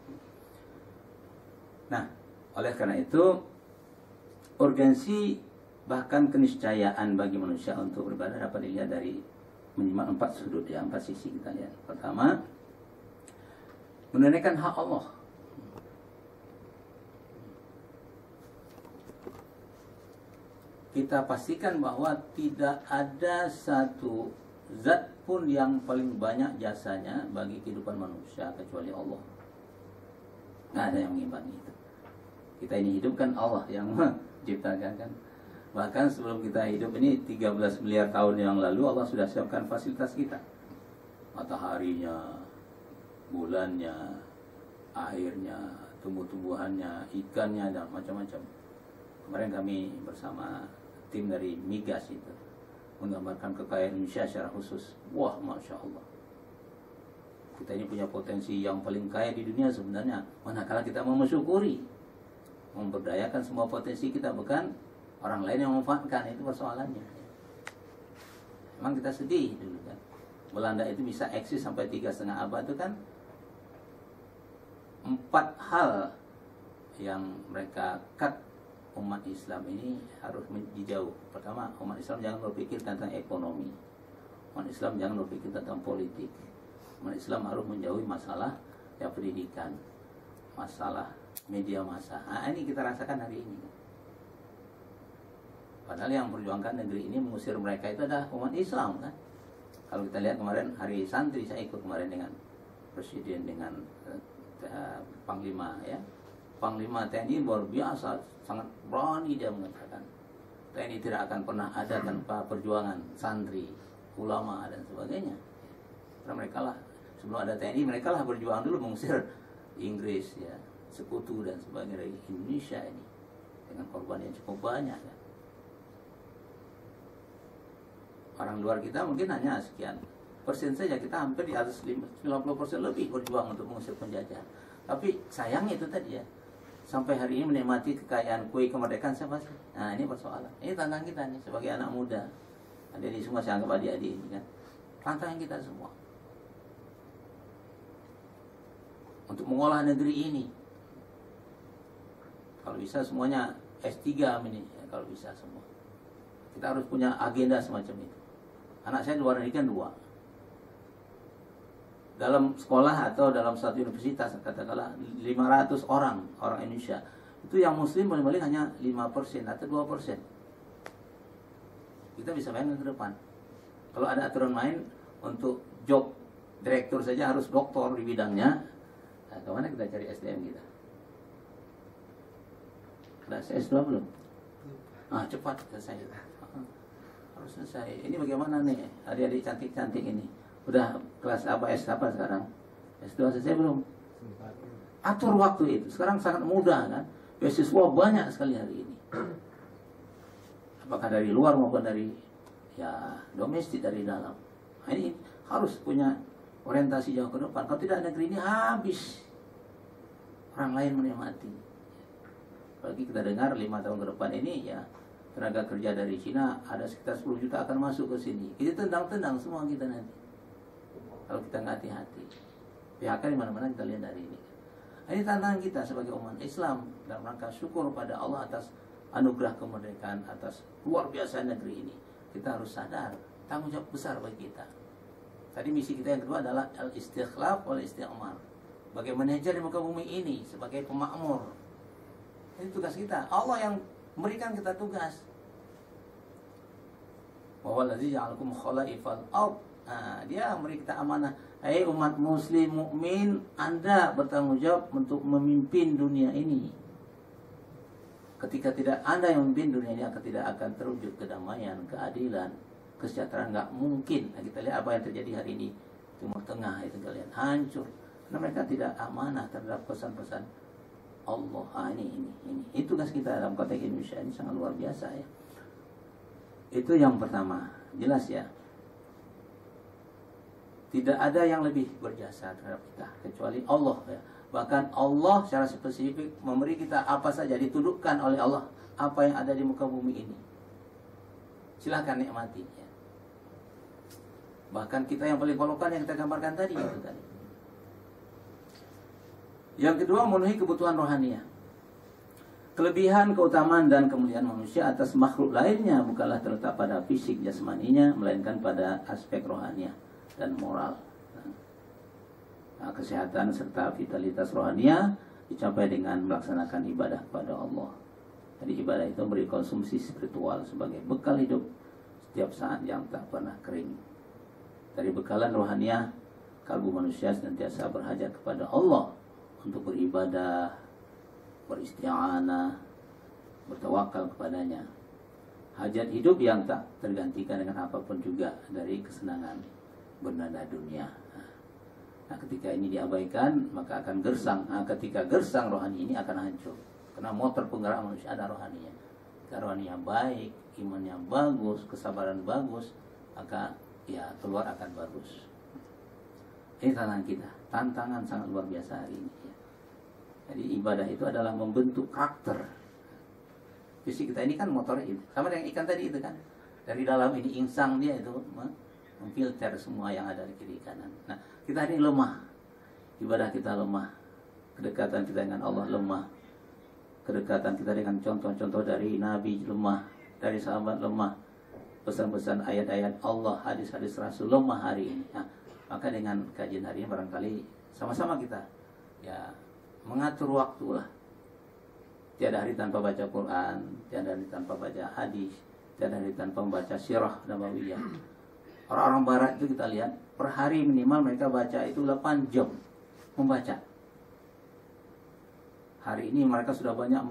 Nah, oleh karena itu urgensi bahkan keniscayaan bagi manusia untuk beribadah dapat dilihat dari menyimak 4 sudut ya, 4 sisi kita lihat. Pertama, menunaikan hak Allah. Kita pastikan bahwa tidak ada satu zat pun yang paling banyak jasanya bagi kehidupan manusia kecuali Allah. Nggak ada yang mengimbangi itu. Kita ini hidup kan Allah yang menciptakan kan. Bahkan sebelum kita hidup ini 13 miliar tahun yang lalu Allah sudah siapkan fasilitas kita. Mataharinya, bulannya, airnya, tumbuh-tumbuhannya, ikannya, dan macam-macam. Kemarin kami bersama tim dari Migas itu menggambarkan kekayaan Indonesia secara khusus. Wah, Masya Allah. Kita ini punya potensi yang paling kaya di dunia sebenarnya. Manakala kita mau mensyukuri, memberdayakan semua potensi kita, bukan orang lain yang memanfaatkan, itu persoalannya. Memang kita sedih dulu kan. Belanda itu bisa eksis sampai 3,5 abad itu kan 4 hal yang mereka cut umat Islam ini harus dijauh. Pertama, umat Islam jangan berpikir tentang ekonomi. Umat Islam jangan berpikir tentang politik. Umat Islam harus menjauhi masalah ya pendidikan, masalah media massa. Nah, ini kita rasakan hari ini. Padahal yang memperjuangkan negeri ini mengusir mereka itu adalah umat Islam kan. Kalau kita lihat kemarin hari santri, saya ikut kemarin dengan presiden, dengan panglima ya. Panglima TNI luar biasa, sangat berani dia mengatakan TNI tidak akan pernah ada tanpa perjuangan santri, ulama dan sebagainya. Karena mereka lah sebelum ada TNI, mereka lah berjuang dulu mengusir Inggris ya, sekutu dan sebagainya dari Indonesia ini dengan korban yang cukup banyak ya. Orang luar kita mungkin hanya sekian persen saja, kita hampir di atas 90% lebih berjuang untuk mengusir penjajah. Tapi sayangnya itu tadi ya, sampai hari ini menikmati kekayaan kue kemerdekaan siapa sih? Nah ini persoalan, ini tantangan kita nih sebagai anak muda. Ada di semua saya anggap adik-adik ini kan, tantangan kita semua untuk mengolah negeri ini. Kalau bisa semuanya S3 ini ya, kalau bisa semua. Kita harus punya agenda semacam itu. Anak saya luar negeri kan 2. Dalam sekolah atau dalam satu universitas, katakanlah 500 orang Indonesia, itu yang muslim paling-paling hanya 5% atau 2%. Kita bisa bayangkan ke depan. Kalau ada aturan main untuk job direktur saja harus doktor di bidangnya. Nah, kemana kita cari SDM kita? Ada S2 belum? Cepat selesai. Harus selesai. Ini bagaimana nih adik-adik cantik-cantik ini? Udah kelas apa, S apa sekarang? S2 selesai belum? Atur waktu itu. Sekarang sangat mudah kan? Beasiswa banyak sekali hari ini. Apakah dari luar maupun dari domestik, dari dalam. Nah, ini harus punya orientasi jauh ke depan. Kalau tidak, negeri ini habis. Orang lain menikmati. Apalagi kita dengar 5 tahun ke depan ini tenaga kerja dari Cina ada sekitar 10 juta akan masuk ke sini. Kita tendang-tendang semua kita nanti. Kalau kita nggak hati-hati. PHK di mana-mana kita lihat dari ini. Ini tantangan kita sebagai umat Islam dalam rangka syukur pada Allah atas anugerah kemerdekaan, atas luar biasa negeri ini. Kita harus sadar tanggung jawab besar bagi kita. Tadi misi kita yang kedua adalah al-istikhlaf wal isti'mar. Sebagai manajer di muka bumi ini, sebagai pemakmur. Ini tugas kita. Allah yang memberikan kita tugas. Wa wallazi ja'alakum khalaifal ard. Dia memberi kita amanah. Hai umat muslim mukmin, Anda bertanggung jawab untuk memimpin dunia ini. Ketika tidak Anda yang memimpin dunia ini, tidak akan terwujud kedamaian, keadilan, kesejahteraan. Nggak mungkin. Nah, kita lihat apa yang terjadi hari ini Timur Tengah itu, kalian hancur. Karena mereka tidak amanah terhadap pesan-pesan Allah. Ini tugas kita dalam konteks Indonesia ini sangat luar biasa ya. Itu yang pertama, jelas ya. Tidak ada yang lebih berjasa terhadap kita kecuali Allah ya. Bahkan Allah secara spesifik memberi kita apa saja, ditundukkan oleh Allah apa yang ada di muka bumi ini. Silahkan nikmati ya. Bahkan kita yang paling kolokan yang kita gambarkan tadi itu tadi. Yang kedua, memenuhi kebutuhan rohaniah. Kelebihan, keutamaan, dan kemuliaan manusia atas makhluk lainnya bukanlah terletak pada fisik jasmaninya, melainkan pada aspek rohaniah dan moral. Kesehatan serta vitalitas rohaniah dicapai dengan melaksanakan ibadah kepada Allah. Jadi ibadah itu memberi konsumsi spiritual sebagai bekal hidup setiap saat yang tak pernah kering. Dari bekalan rohaniah, kalbu manusia senantiasa berhajat kepada Allah untuk beribadah, beristi'anah, bertawakal kepadanya. Hajat hidup yang tak tergantikan dengan apapun juga dari kesenangan bernada dunia. Nah, ketika ini diabaikan, maka akan gersang. Nah, ketika gersang, rohani ini akan hancur. Karena motor penggerak manusia ada rohaninya. Jika rohaninya baik, imannya bagus, kesabaran bagus, maka keluar akan bagus. Ini tantangan kita. Tantangan sangat luar biasa hari ini. Jadi ibadah itu adalah membentuk karakter. Fisik kita ini kan motornya itu. Sama dengan ikan tadi itu kan. Dari dalam ini insang dia itu memfilter semua yang ada di kiri kanan. Nah, kita hari ini lemah. Ibadah kita lemah. Kedekatan kita dengan Allah lemah. Kedekatan kita dengan contoh-contoh dari Nabi lemah. Dari sahabat lemah. Pesan-pesan ayat-ayat Allah, hadis-hadis Rasul lemah hari ini. Nah, maka dengan kajian hari ini barangkali sama-sama kita mengatur waktu lah. Tiada hari tanpa baca Quran, tiada hari tanpa baca hadis, tiada hari tanpa membaca sirah nabawiyah. Orang-orang barat itu kita lihat per hari minimal mereka baca itu 8 jam membaca. Hari ini mereka sudah banyak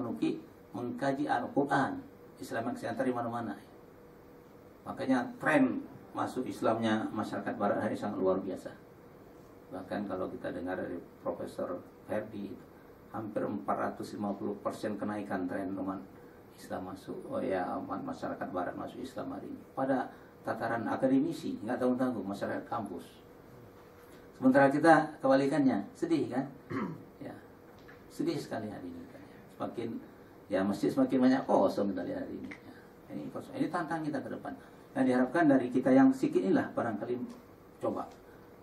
mengkaji Al-Quran. Islam yang seantar di mana-mana. Makanya tren masuk Islamnya masyarakat barat hari sangat luar biasa. Bahkan kalau kita dengar dari Profesor Ferdi, hampir 450% kenaikan tren umat Islam masuk, masyarakat barat masuk Islam hari ini. Pada tataran akademisi, nggak tanggung-tanggung masyarakat kampus. Sementara kita kebalikannya, sedih kan? Ya, sedih sekali hari ini. Semakin masjid semakin banyak kosong kita lihat hari ini. Ini kosong. Ini tantangan kita ke depan. Nah, diharapkan dari kita yang sikit inilah barangkali coba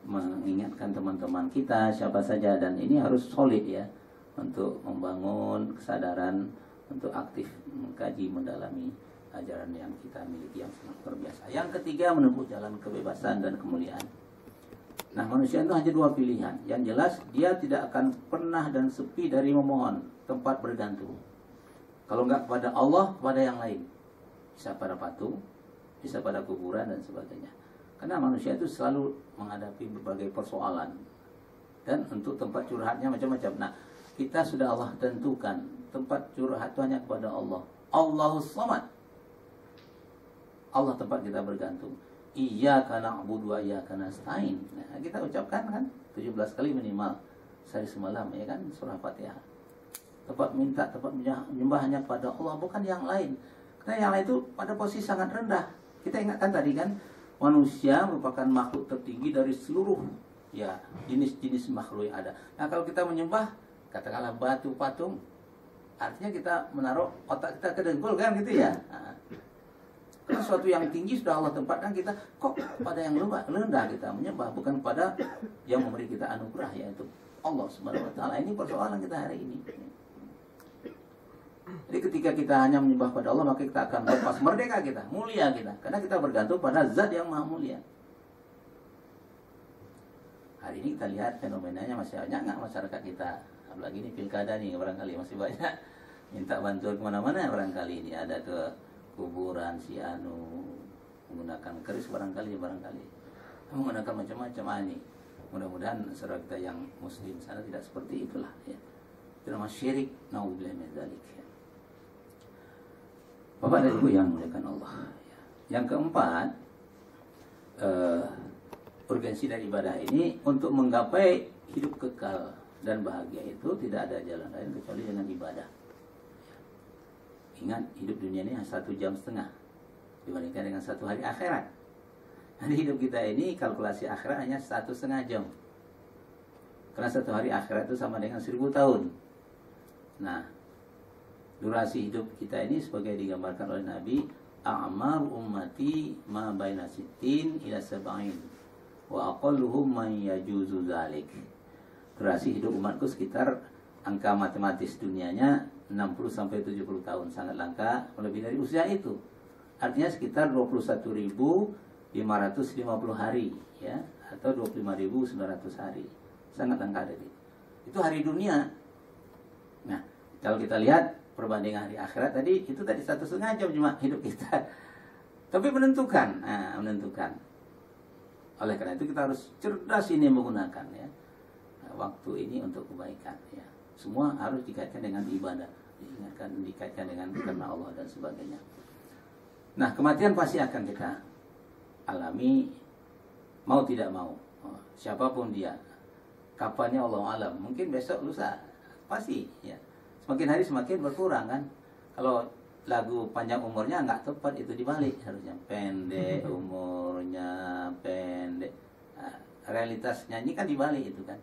mengingatkan teman-teman kita siapa saja, dan ini harus solid ya untuk membangun kesadaran untuk aktif mengkaji, mendalami ajaran yang kita miliki yang sangat luar biasa. Yang ketiga, menempuh jalan kebebasan dan kemuliaan. Nah, manusia itu hanya dua pilihan. Yang jelas dia tidak akan pernah dan sepi dari memohon tempat bergantung. Kalau enggak kepada Allah, kepada yang lain. Bisa pada patung, bisa pada kuburan dan sebagainya. Karena manusia itu selalu menghadapi berbagai persoalan. Dan untuk tempat curhatnya macam-macam. Nah, kita sudah Allah tentukan tempat curhat itu hanya kepada Allah. Allahus Samad. Allah tempat kita bergantung. Iyyaka na'budu wa iyyaka nasta'in. Nah, kita ucapkan kan 17 kali minimal sehari semalam, ya kan, surah Fatihah. Tempat minta, tempat menyembah hanya pada Allah, bukan yang lain. Karena yang lain itu pada posisi sangat rendah. Kita ingatkan tadi kan, manusia merupakan makhluk tertinggi dari seluruh ya jenis-jenis makhluk yang ada. Nah, kalau kita menyembah katakanlah batu patung, artinya kita menaruh otak kita ke dengkul kan gitu ya. Nah, karena sesuatu yang tinggi sudah Allah tempatkan, kita kok pada yang rendah kita menyembah, bukan pada yang memberi kita anugerah, yaitu Allah Subhanahu wa taala. Ini persoalan kita hari ini. Jadi ketika kita hanya menyembah pada Allah, maka kita akan lepas merdeka kita, mulia kita, karena kita bergantung pada zat yang maha mulia. Hari ini kita lihat fenomenanya masih banyak nggak masyarakat kita, apalagi ini pilkada nih, barangkali masih banyak minta bantuan kemana-mana, barangkali ini ada ke kuburan si anu, menggunakan keris barangkali menggunakan macam-macam ini. Mudah-mudahan saudara kita yang muslim sana tidak seperti itulah ya. Itu nama syirik, naudzubillah min dzalik ya. Bapak dan Ibu yang muliakan Allah ya. Yang keempat, urgensi dari ibadah ini untuk menggapai hidup kekal dan bahagia itu tidak ada jalan lain kecuali dengan ibadah. Ingat, hidup dunia ini hanya 1,5 jam dibandingkan dengan 1 hari akhirat. Jadi hidup kita ini kalkulasi akhirat hanya 1,5 jam. Karena 1 hari akhirat itu sama dengan 1000 tahun. Nah, durasi hidup kita ini sebagai digambarkan oleh Nabi, a'mar ummati ma baina sittin ila sab'in wa aqalluhum man yajuzu dzalik. Durasi hidup umatku sekitar angka matematis dunianya 60 sampai 70 tahun, sangat langka lebih dari usia itu. Artinya sekitar 21.550 hari ya, atau 25.900 hari. Sangat langka dari itu hari dunia. Nah, kalau kita lihat perbandingan hari akhirat tadi, itu tadi 1,5 jam cuma hidup kita. Tapi menentukan. Oleh karena itu kita harus cerdas ini menggunakan ya waktu ini untuk kebaikan ya. Semua harus dikaitkan dengan ibadah, dikaitkan dengan karena Allah dan sebagainya. Nah, kematian pasti akan kita alami, mau tidak mau. Siapapun dia, kapannya Allah alam. Mungkin besok, lusa, pasti ya. Semakin hari semakin berkurang kan. Kalau lagu panjang umurnya nggak tepat, itu dibalik harusnya. Pendek umurnya, pendek. Nah, realitas nyanyi kan dibalik itu kan.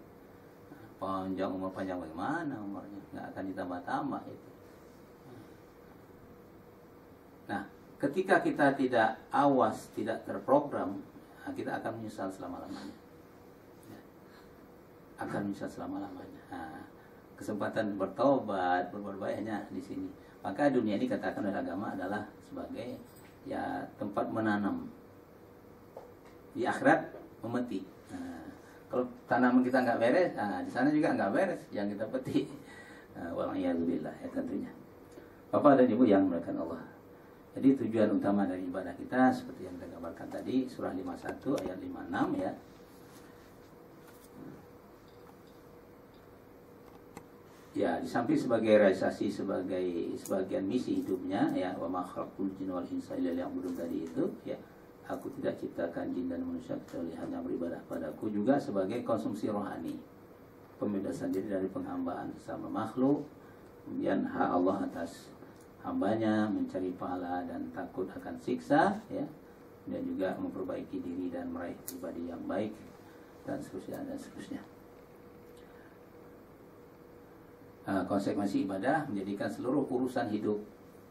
Panjang umur, panjang bagaimana umurnya, nggak akan ditambah-tambah itu. Nah, ketika kita tidak awas, tidak terprogram, kita akan menyesal selama-lamanya ya. Akan menyesal selama-lamanya. Nah, kesempatan bertobat, berbuat baik hanya di sini. Maka dunia ini katakan oleh agama adalah sebagai ya tempat menanam, di akhirat memetik. Nah, kalau tanaman kita nggak beres, di sana juga nggak beres yang kita petik. Wal'iyadzubillah ya tentunya. Bapak dan Ibu yang dimuliakan Allah. Jadi tujuan utama dari ibadah kita seperti yang kita gambarkan tadi, surah 51 ayat 56 ya. Ya, di samping sebagai realisasi sebagian misi hidupnya ya, wa ma khalaqtul jinna wal insa illa liya'budun tadi itu ya. Aku tidak ciptakan jin dan manusia kecuali hanya beribadah padaku, juga sebagai konsumsi rohani, pembebasan diri dari penghambaan sama makhluk, kemudian hak Allah atas hambanya, mencari pahala dan takut akan siksa ya, dan juga memperbaiki diri dan meraih pribadi yang baik dan seterusnya. Konsekuensi ibadah menjadikan seluruh urusan hidup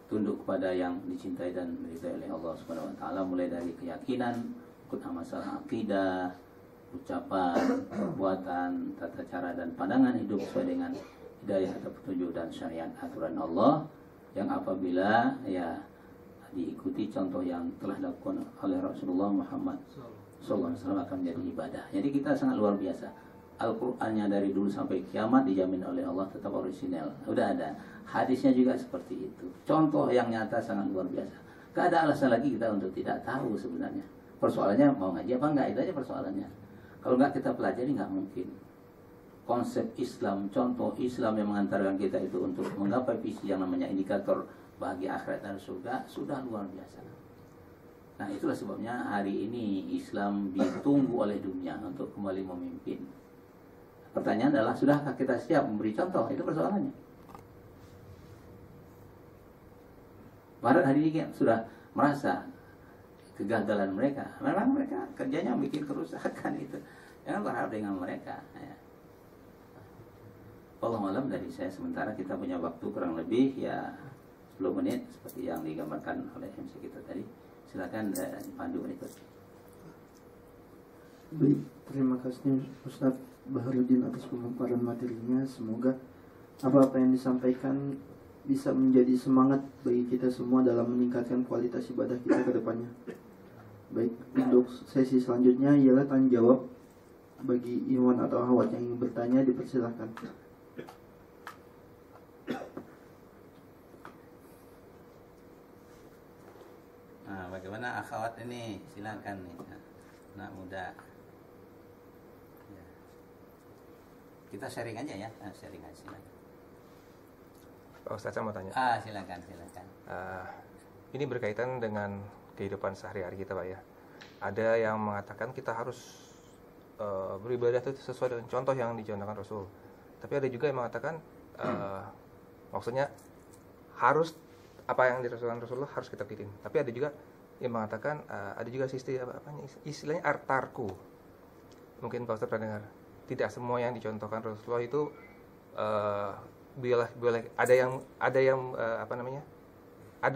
tunduk kepada yang dicintai dan diridhai oleh Allah Subhanahu wa taala, mulai dari keyakinan, masalah akidah, ucapan, perbuatan, tata cara dan pandangan hidup sesuai dengan hidayah atau petunjuk dan syariat aturan Allah, yang apabila ya diikuti contoh yang telah dilakukan oleh Rasulullah Muhammad SAW akan menjadi ibadah. Jadi kita sangat luar biasa. Al-Qur'annya dari dulu sampai kiamat dijamin oleh Allah tetap orisinal. Udah ada. Hadisnya juga seperti itu. Contoh yang nyata sangat luar biasa. Gak ada alasan lagi kita untuk tidak tahu sebenarnya. Persoalannya mau ngaji apa enggak, itu aja persoalannya. Kalau enggak kita pelajari nggak mungkin. Konsep Islam, contoh Islam yang mengantarkan kita itu untuk menggapai visi yang namanya indikator bahagia akhirat dan surga sudah luar biasa. Nah itulah sebabnya hari ini Islam ditunggu oleh dunia untuk kembali memimpin. Pertanyaan adalah, sudahkah kita siap memberi contoh? Itu persoalannya. Barat hari ini sudah merasa kegagalan mereka. Memang mereka kerjanya bikin kerusakan itu. Jangan berharap dengan mereka. Ya. Wallahualam dari saya, sementara kita punya waktu kurang lebih ya 10 menit seperti yang digambarkan oleh MC kita tadi. Silakan pandu berikut. Baik, terima kasih Ustadz Baharudin atas pemaparan materinya. Semoga apa-apa yang disampaikan bisa menjadi semangat bagi kita semua dalam meningkatkan kualitas ibadah kita ke depannya. Baik, untuk sesi selanjutnya ialah tanya jawab. Bagi Iwan atau Ahwat yang ingin bertanya, dipersilahkan. Nah, bagaimana akhwat ini? Silakan nih, anak muda. Ya. Kita sharing aja ya, sharing aja silakan. Pak Ustadz, saya mau tanya. Silakan, silakan. Ini berkaitan dengan kehidupan sehari-hari kita, Pak ya. Ada yang mengatakan kita harus beribadah itu sesuai dengan contoh yang dicontohkan Rasul. Tapi ada juga yang mengatakan maksudnya harus apa yang dirasulkan Rasulullah harus kita ikutin. Tapi ada juga yang mengatakan ada juga istilahnya artarku. Mungkin Pak Ustadz pernah dengar. Tidak semua yang dicontohkan Rasulullah itu boleh ada yang ada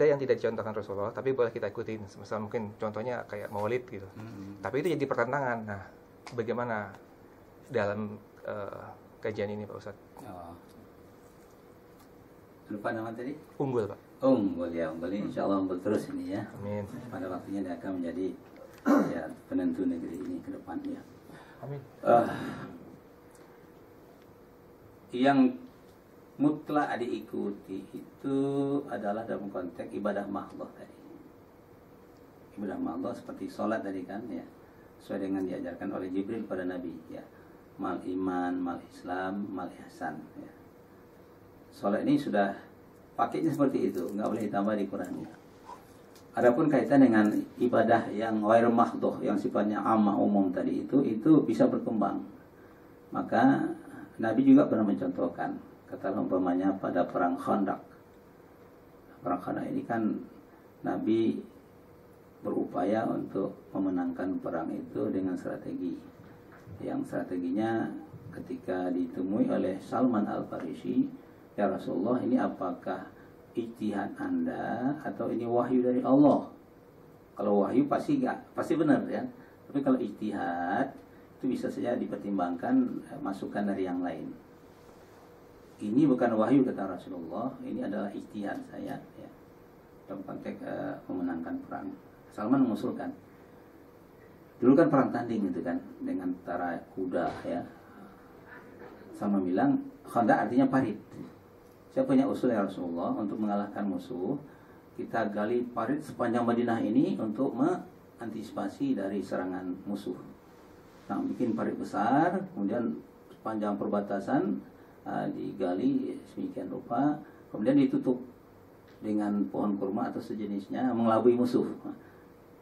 yang tidak dicontohkan Rasulullah tapi boleh kita ikutin. Misal mungkin contohnya kayak Maulid gitu. Tapi itu jadi pertentangan. Nah, bagaimana dalam kajian ini Pak Ustadz? Lupa nama tadi? Unggul, Pak. Unggul ya, unggul ini insya Allah unggul terus ini ya. Amin. Pada waktunya dia akan menjadi ya penentu negeri ini ke depannya. Amin. Yang mutlak diikuti itu adalah dalam konteks ibadah mahdoh tadi. Ibadah mahdoh seperti sholat tadi kan ya, sesuai dengan diajarkan oleh Jibril pada Nabi ya. Mal iman, mal Islam, mal ihsan ya. Sholat ini sudah pakainya seperti itu, nggak boleh ditambah dikurangi. Adapun kaitan dengan ibadah yang ghair mahdoh, yang sifatnya ammah umum tadi itu bisa berkembang. Maka Nabi juga pernah mencontohkan, kata umpamanya pada perang Khandaq. Perang Khandaq ini kan Nabi berupaya untuk memenangkan perang itu dengan strategi. Yang strateginya ketika ditemui oleh Salman Al-Farisi, ya Rasulullah, ini apakah ijtihad Anda atau ini wahyu dari Allah? Kalau wahyu pasti benar ya. Tapi kalau ijtihad itu bisa saja dipertimbangkan masukan dari yang lain. Ini bukan wahyu kata Rasulullah, ini adalah ijtihad saya ya. Dalam konteks memenangkan perang. Salman mengusulkan. Dulu kan perang tanding gitu kan dengan tentara kuda ya. Salman bilang Khandaq artinya parit. Saya punya usul ya Rasulullah, untuk mengalahkan musuh kita gali parit sepanjang Madinah ini untuk mengantisipasi dari serangan musuh. Nah, bikin parit besar, kemudian sepanjang perbatasan digali sedemikian rupa, kemudian ditutup dengan pohon kurma atau sejenisnya mengelabui musuh.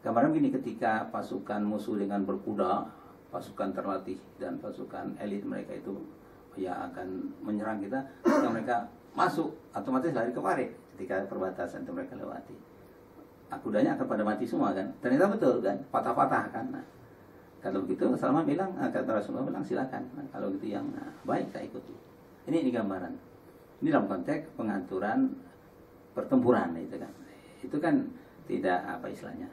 Gambaran begini, ketika pasukan musuh dengan berkuda, pasukan terlatih dan pasukan elit mereka itu ya akan menyerang kita, ketika mereka masuk otomatis lari ke parit ketika perbatasan itu mereka lewati. Kudanya akan pada mati semua kan. Ternyata betul kan, patah-patah kan. Nah, kalau begitu Salman bilang, kata Rasulullah bilang silakan. Nah, kalau gitu yang baik saya ikuti. Ini gambaran. Ini dalam konteks pengaturan pertempuran itu kan. Itu kan tidak apa istilahnya,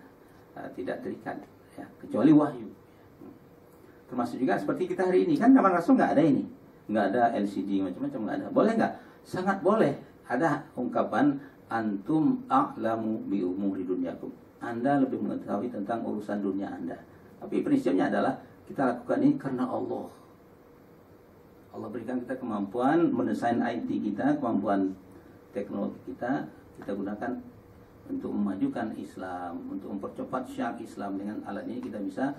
tidak terikat ya, kecuali wahyu. Termasuk juga seperti kita hari ini kan, zaman Rasul nggak ada ini, nggak ada LCD macam-macam, nggak ada. Boleh nggak? Sangat boleh. Ada ungkapan antum a'lamu bi umuri dunyakum. Anda lebih mengetahui tentang urusan dunia Anda. Tapi prinsipnya adalah kita lakukan ini karena Allah. Allah berikan kita kemampuan mendesain IT kita, kemampuan teknologi kita gunakan untuk memajukan Islam, untuk mempercepat syiar Islam. Dengan alat ini kita bisa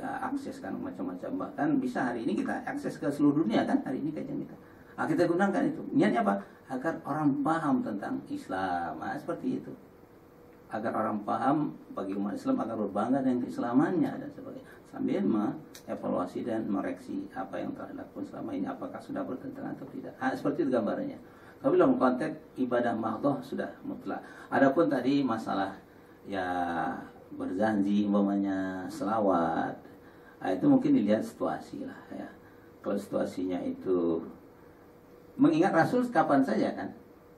akseskan macam-macam, bahkan bisa hari ini kita akses ke seluruh dunia kan, hari ini kajian kita. Kita gunakan itu. Niatnya apa? Agar orang paham tentang Islam. Seperti itu. Agar orang paham bagi umat Islam agar berbangga dengan keislamannya dan sebagainya. Sambil mengevaluasi dan mereaksi apa yang telah dilakukan selama ini, apakah sudah bertentangan atau tidak. Seperti itu gambarannya. Tapi dalam konteks ibadah mahdoh sudah mutlak. Adapun tadi masalah ya berzanji umpamanya selawat, itu mungkin dilihat situasi lah ya. Kalau situasinya itu mengingat Rasul kapan saja kan,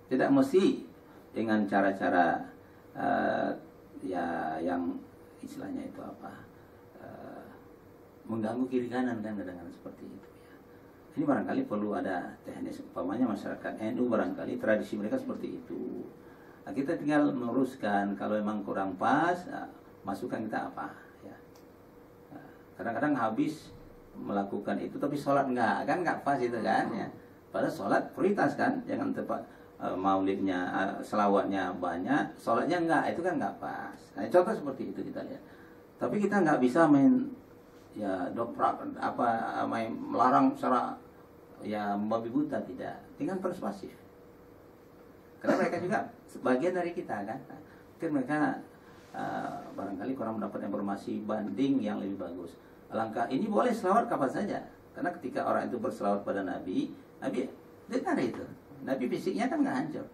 tidak mesti dengan cara-cara ya yang istilahnya itu apa, mengganggu kiri kanan kan, kadang-kadang seperti itu ya. Ini barangkali perlu ada teknis, umpamanya masyarakat NU barangkali tradisi mereka seperti itu. Kita tinggal meluruskan, kalau memang kurang pas, masukan kita apa ya. Kadang-kadang habis melakukan itu tapi sholat nggak pas itu kan ya. Padahal sholat prioritas kan, jangan tepat maulidnya, selawatnya banyak, sholatnya enggak, itu kan nggak pas. Contoh seperti itu kita lihat. Tapi kita nggak bisa main ya doprak main melarang secara ya membabi buta, tidak. Tinggal persuasif. Karena mereka juga sebagian dari kita kan. Mungkin mereka barangkali kurang mendapat informasi banding yang lebih bagus. Alangkah ini boleh selawat kapan saja. Karena ketika orang itu berselawat pada Nabi dengar itu. Nabi fisiknya kan nggak hancur.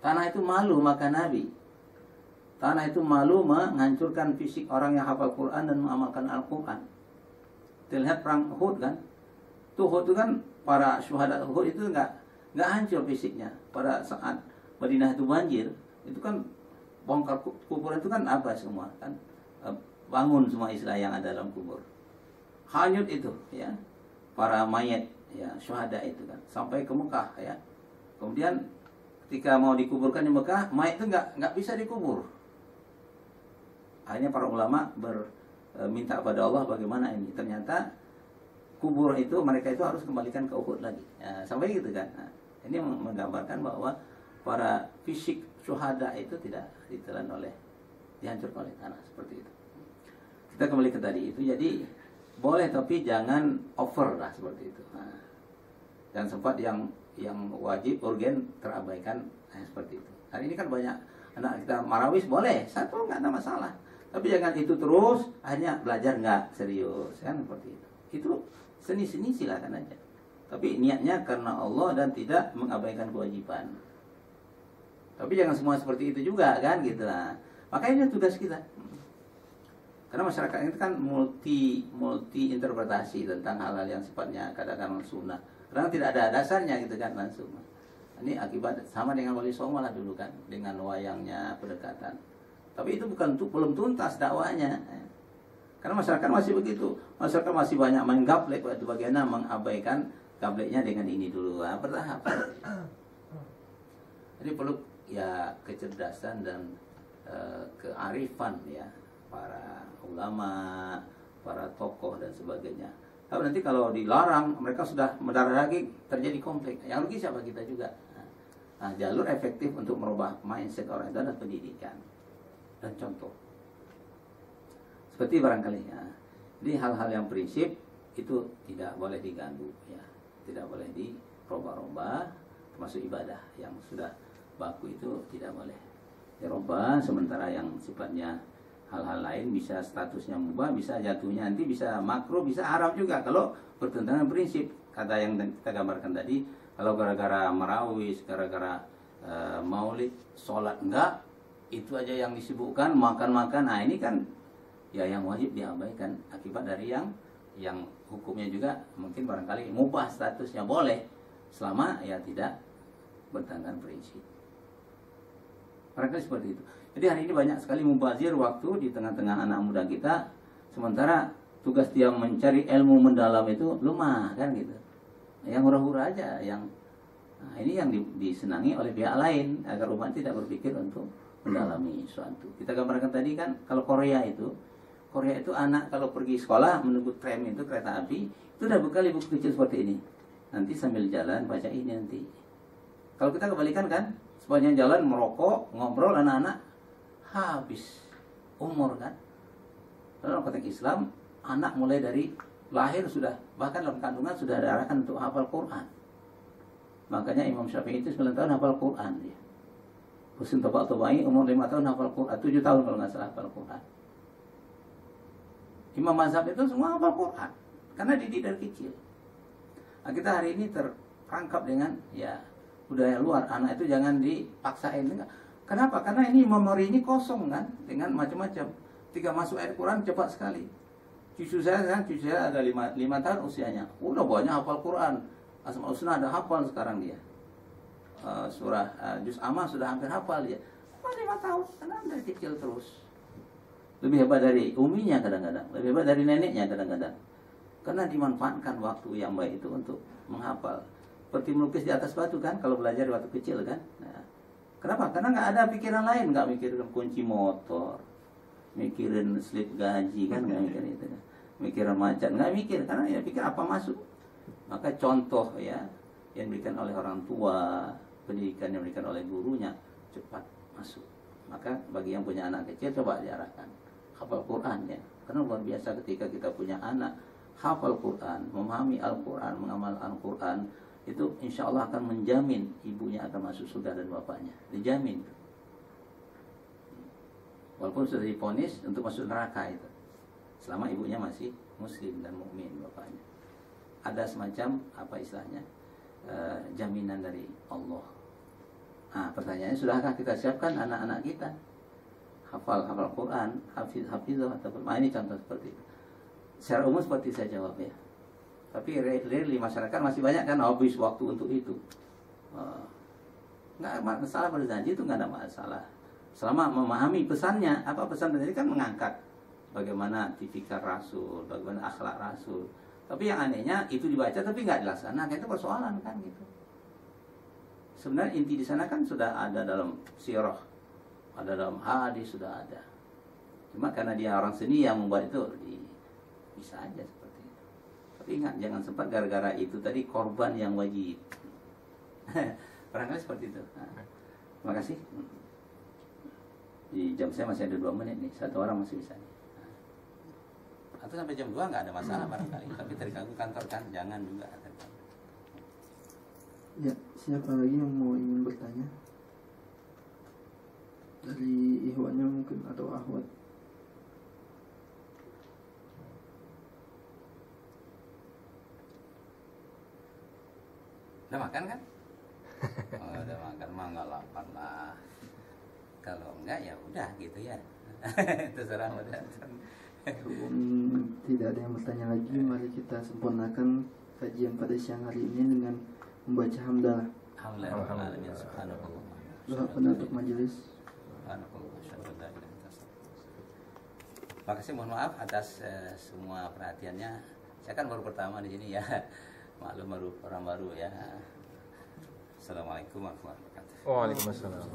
Tanah itu malu maka Nabi. Tanah itu malu menghancurkan fisik orang yang hafal Quran dan mengamalkan Al-Quran. Terlihat perang Uhud kan. Uhud itu kan para syuhada Uhud itu nggak hancur fisiknya. Pada saat Madinah itu banjir, itu kan bongkar kuburan itu kan apa semua kan, bangun semua istilah yang ada dalam kubur. Hanyut itu ya, para mayat ya syuhada itu kan sampai ke Mekah ya. Kemudian ketika mau dikuburkan di Mekah, mayat itu nggak bisa dikubur. Akhirnya para ulama minta kepada Allah bagaimana ini. Ternyata kubur itu mereka itu harus kembalikan ke Uhud lagi. Ya, sampai gitu kan. Nah, ini menggambarkan bahwa para fisik syuhada itu tidak dihancurkan oleh tanah seperti itu. Kita kembali ke tadi itu, jadi boleh tapi jangan over lah seperti itu. Nah, dan sempat yang wajib urgen terabaikan seperti itu. Hari ini kan banyak anak kita marawis boleh satu nggak ada masalah, tapi jangan itu terus akhirnya belajar nggak serius kan seperti itu. Itu seni-seni silakan aja, tapi niatnya karena Allah dan tidak mengabaikan kewajiban. Tapi jangan semua seperti itu juga kan gitu lah. Makanya itu tugas kita. Karena masyarakat itu kan multi interpretasi tentang hal-hal yang sifatnya kadang-kadang sunnah. Karena tidak ada dasarnya gitu kan langsung. Ini akibat sama dengan Wali Songo lah dulu kan, dengan wayangnya pendekatan. Tapi itu belum tuntas dakwanya. Karena masyarakat masih begitu. Masyarakat masih banyak main gaplek, itu bagaimana mengabaikan gapleknya dengan ini dulu, bertahap. Jadi perlu ya kecerdasan dan kearifan ya para ulama, para tokoh dan sebagainya. Tapi nanti kalau dilarang mereka sudah mendarah daging, terjadi konflik. Yang rugi siapa? Kita juga. Nah, jalur efektif untuk merubah mindset orang itu adalah pendidikan dan contoh. Seperti barangkali ya. Jadi hal-hal yang prinsip itu tidak boleh diganggu ya, tidak boleh dirubah-rubah, termasuk ibadah yang sudah baku itu tidak boleh dirubah. Sementara yang sifatnya hal-hal lain bisa statusnya mubah, bisa jatuhnya nanti bisa makruh, bisa haram juga kalau bertentangan prinsip. Kata yang kita gambarkan tadi, kalau gara-gara marawis, gara-gara maulid, sholat enggak, itu aja yang disibukkan, makan-makan. Nah ini kan ya yang wajib diabaikan akibat dari yang hukumnya juga mungkin barangkali mubah statusnya boleh selama ya tidak bertentangan prinsip. Barangkali seperti itu. Jadi hari ini banyak sekali mubazir waktu di tengah-tengah anak muda kita, sementara tugas dia mencari ilmu mendalam itu lemah kan gitu. Yang hura-hura aja, ini yang disenangi oleh pihak lain agar umat tidak berpikir untuk mendalami sesuatu. Kita gambarkan tadi kan kalau Korea itu anak kalau pergi sekolah menunggu tram itu kereta api itu udah bekali buku kecil seperti ini. Nanti sambil jalan baca ini nanti. Kalau kita kebalikan kan Sepanjang jalan merokok, ngobrol, anak-anak habis umur kan. Dalam konteks Islam, anak mulai dari lahir sudah, bahkan dalam kandungan sudah diarahkan untuk hafal Quran. Makanya Imam Syafi'i itu 9 tahun hafal Quran dia. Husin Toba-Tobai umur 5 tahun hafal Quran, 7 tahun kalau nggak salah hafal Quran. Imam mazhab itu semua hafal Quran karena didik dari kecil. Nah, kita hari ini terperangkap dengan ya budaya luar, anak itu jangan dipaksain. Kenapa? Karena ini memori ini kosong kan, dengan macam-macam. Ketika masuk ayat Quran cepat sekali. Cucu saya ada 5 tahun usianya, udah banyak hafal Quran. Asmaul Husna ada hafal sekarang dia. Surah Juz Amma sudah hampir hafal dia. 5 tahun, karena dari kecil terus. Lebih hebat dari uminya kadang-kadang, lebih hebat dari neneknya kadang-kadang. Karena dimanfaatkan waktu yang baik itu untuk menghafal. Seperti melukis di atas batu kan, kalau belajar waktu kecil kan. Nah, kenapa? Karena nggak ada pikiran lain, nggak mikirin kunci motor, mikirin slip gaji kan, nggak mikirin itu kan. Mikirin macan, nggak mikir, karena ya pikir apa masuk. Maka contoh ya, yang diberikan oleh orang tua, pendidikan yang diberikan oleh gurunya, cepat masuk. Maka bagi yang punya anak kecil, coba diarahkan hafal Quran ya. Karena luar biasa ketika kita punya anak hafal Quran, memahami Al-Quran, mengamal Al-Quran, itu insya Allah akan menjamin ibunya akan masuk surga dan bapaknya, dijamin. Walaupun sudah divonis untuk masuk neraka itu, selama ibunya masih muslim dan mukmin bapaknya. Ada semacam apa istilahnya, jaminan dari Allah. Nah, pertanyaannya, sudahkah kita siapkan anak-anak kita hafal Quran, hafizah ataupun ini contoh seperti itu. Secara umum seperti saya jawab ya. Tapi really masyarakat masih banyak kan habis waktu untuk itu. Nggak masalah berjanji itu nggak ada masalah. Selama memahami pesannya, apa pesan tadi kan mengangkat bagaimana tipikal Rasul, bagaimana akhlak Rasul. Tapi yang anehnya itu dibaca tapi nggak dilaksanakan, itu persoalan kan gitu. Sebenarnya inti di sana kan sudah ada dalam sirah, ada dalam hadis sudah ada. Cuma karena dia orang seni yang membuat itu bisa aja seperti itu. Tapi ingat, jangan sempat gara-gara itu tadi korban yang wajib. Barangkali seperti itu. Nah, terima kasih. Di jam saya masih ada 2 menit nih, 1 orang masih bisa nih. Atau sampai jam 2 nggak ada masalah barangkali. Tapi terganggu kantor kan, jangan juga. Ya, siapa lagi yang mau ingin bertanya? Dari ikhwannya mungkin atau akhwat. Udah makan kan? Oh, udah makan mah nggak lapar lah. Kalau enggak ya udah gitu ya. Terserah udah. Tidak ada yang bertanya lagi. Mari kita sempurnakan kajian pada siang hari ini dengan membaca hamdalah. Alhamdulillah. Doa penutup majelis. Terima kasih, mohon maaf atas semua perhatiannya. Saya kan baru pertama di sini ya. Maklum, baru orang baru ya. Assalamualaikum warahmatullahi wabarakatuh. Waalaikumsalam.